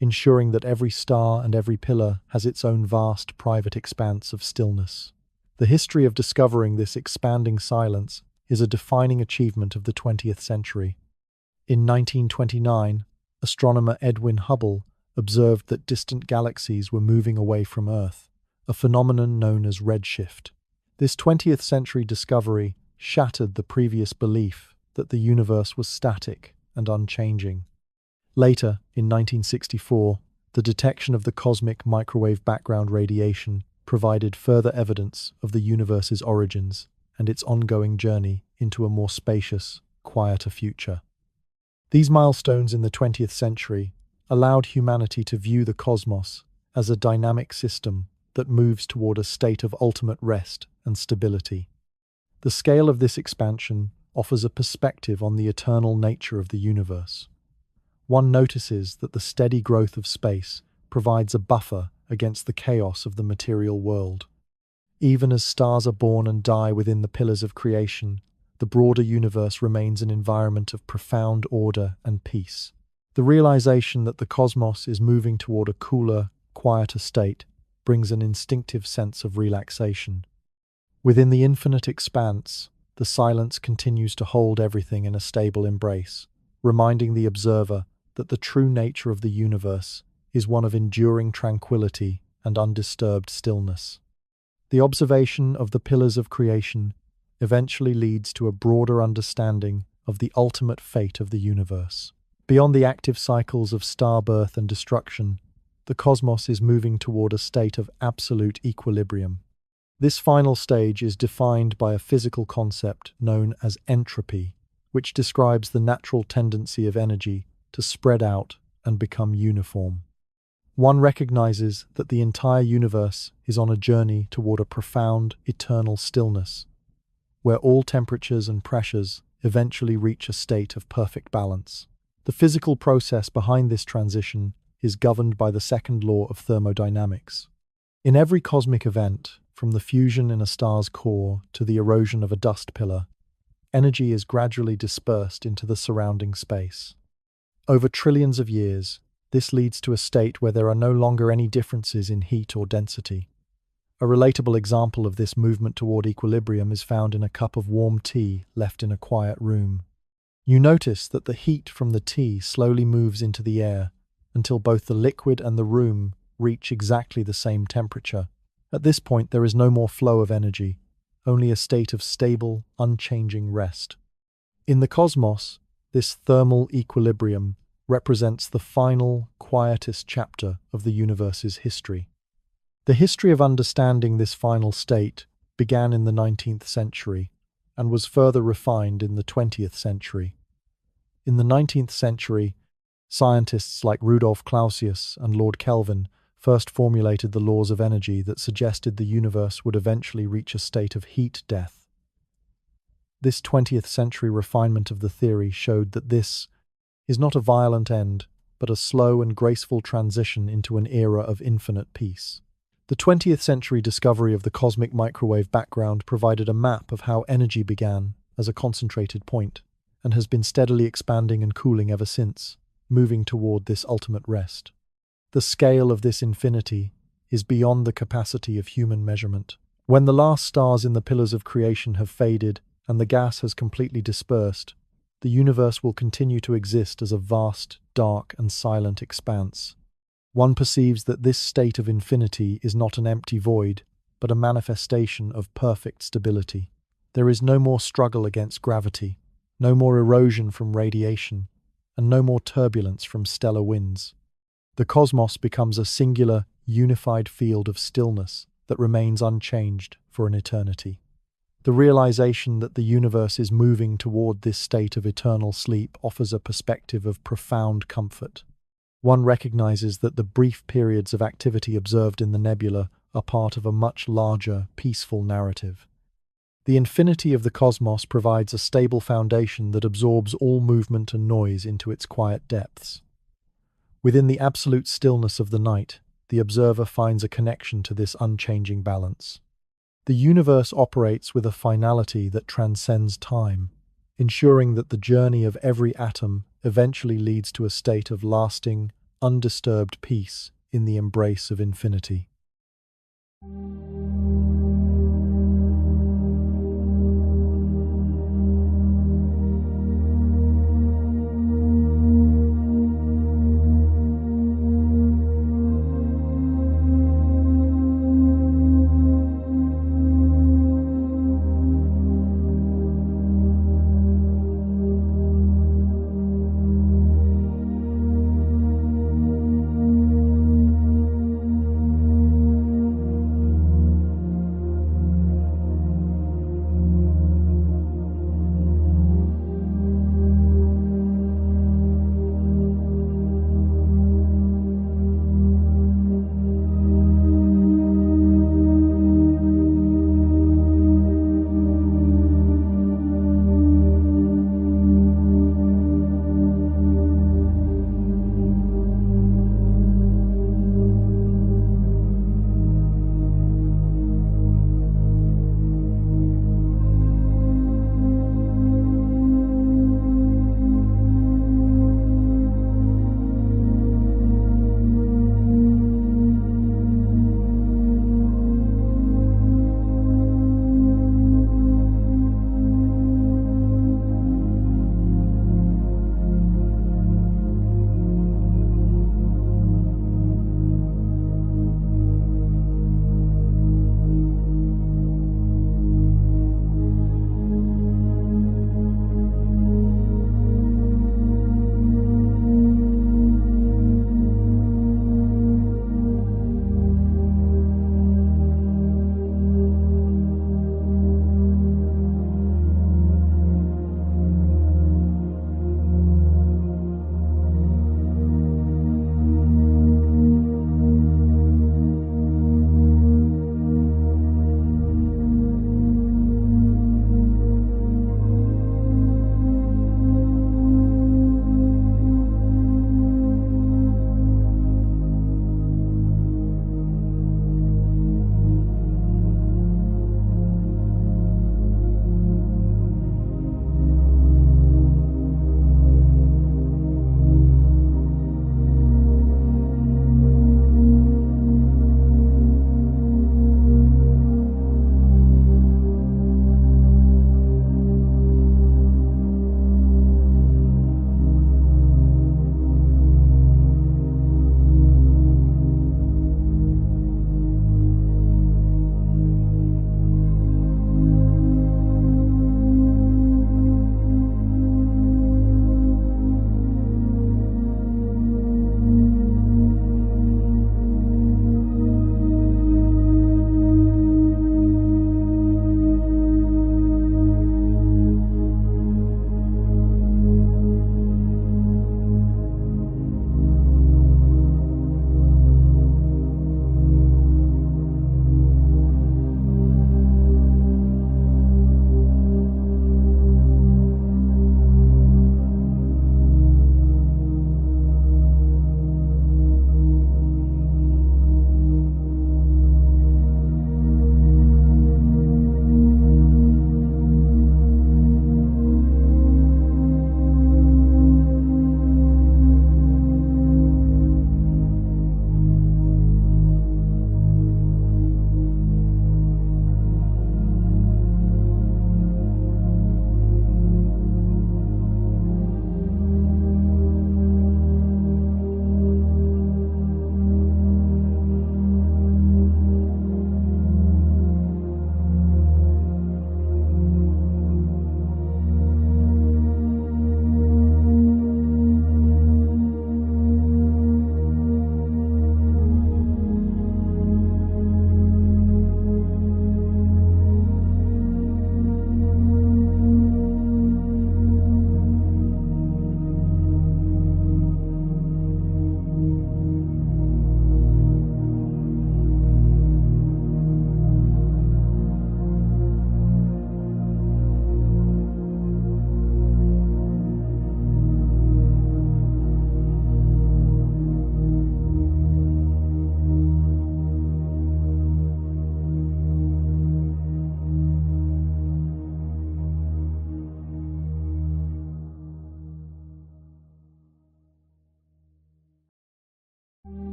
ensuring that every star and every pillar has its own vast private expanse of stillness. The history of discovering this expanding silence is a defining achievement of the 20th century. In 1929, astronomer Edwin Hubble observed that distant galaxies were moving away from Earth, a phenomenon known as redshift. This 20th century discovery shattered the previous belief that the universe was static and unchanging. Later, in 1964, the detection of the cosmic microwave background radiation provided further evidence of the universe's origins and its ongoing journey into a more spacious, quieter future. These milestones in the 20th century allowed humanity to view the cosmos as a dynamic system that moves toward a state of ultimate rest and stability. The scale of this expansion offers a perspective on the eternal nature of the universe. One notices that the steady growth of space provides a buffer against the chaos of the material world. Even as stars are born and die within the pillars of creation, the broader universe remains an environment of profound order and peace. The realization that the cosmos is moving toward a cooler, quieter state brings an instinctive sense of relaxation. Within the infinite expanse, the silence continues to hold everything in a stable embrace, reminding the observer that the true nature of the universe is one of enduring tranquility and undisturbed stillness. The observation of the pillars of creation eventually leads to a broader understanding of the ultimate fate of the universe. Beyond the active cycles of star birth and destruction, the cosmos is moving toward a state of absolute equilibrium. This final stage is defined by a physical concept known as entropy, which describes the natural tendency of energy to spread out and become uniform. One recognizes that the entire universe is on a journey toward a profound, eternal stillness, where all temperatures and pressures eventually reach a state of perfect balance. The physical process behind this transition is governed by the second law of thermodynamics. In every cosmic event, from the fusion in a star's core to the erosion of a dust pillar, energy is gradually dispersed into the surrounding space. Over trillions of years, this leads to a state where there are no longer any differences in heat or density. A relatable example of this movement toward equilibrium is found in a cup of warm tea left in a quiet room. You notice that the heat from the tea slowly moves into the air until both the liquid and the room reach exactly the same temperature. At this point, there is no more flow of energy, only a state of stable, unchanging rest. In the cosmos, this thermal equilibrium represents the final, quietest chapter of the universe's history. The history of understanding this final state began in the 19th century and was further refined in the 20th century. In the 19th century, scientists like Rudolf Clausius and Lord Kelvin first formulated the laws of energy that suggested the universe would eventually reach a state of heat death. This 20th century refinement of the theory showed that this is not a violent end, but a slow and graceful transition into an era of infinite peace. The 20th century discovery of the cosmic microwave background provided a map of how energy began as a concentrated point, and has been steadily expanding and cooling ever since, moving toward this ultimate rest. The scale of this infinity is beyond the capacity of human measurement. When the last stars in the pillars of creation have faded and the gas has completely dispersed, the universe will continue to exist as a vast, dark, and silent expanse. One perceives that this state of infinity is not an empty void, but a manifestation of perfect stability. There is no more struggle against gravity, no more erosion from radiation, and no more turbulence from stellar winds. The cosmos becomes a singular, unified field of stillness that remains unchanged for an eternity. The realization that the universe is moving toward this state of eternal sleep offers a perspective of profound comfort. One recognizes that the brief periods of activity observed in the nebula are part of a much larger, peaceful narrative. The infinity of the cosmos provides a stable foundation that absorbs all movement and noise into its quiet depths. Within the absolute stillness of the night, the observer finds a connection to this unchanging balance. The universe operates with a finality that transcends time, ensuring that the journey of every atom eventually leads to a state of lasting, undisturbed peace in the embrace of infinity.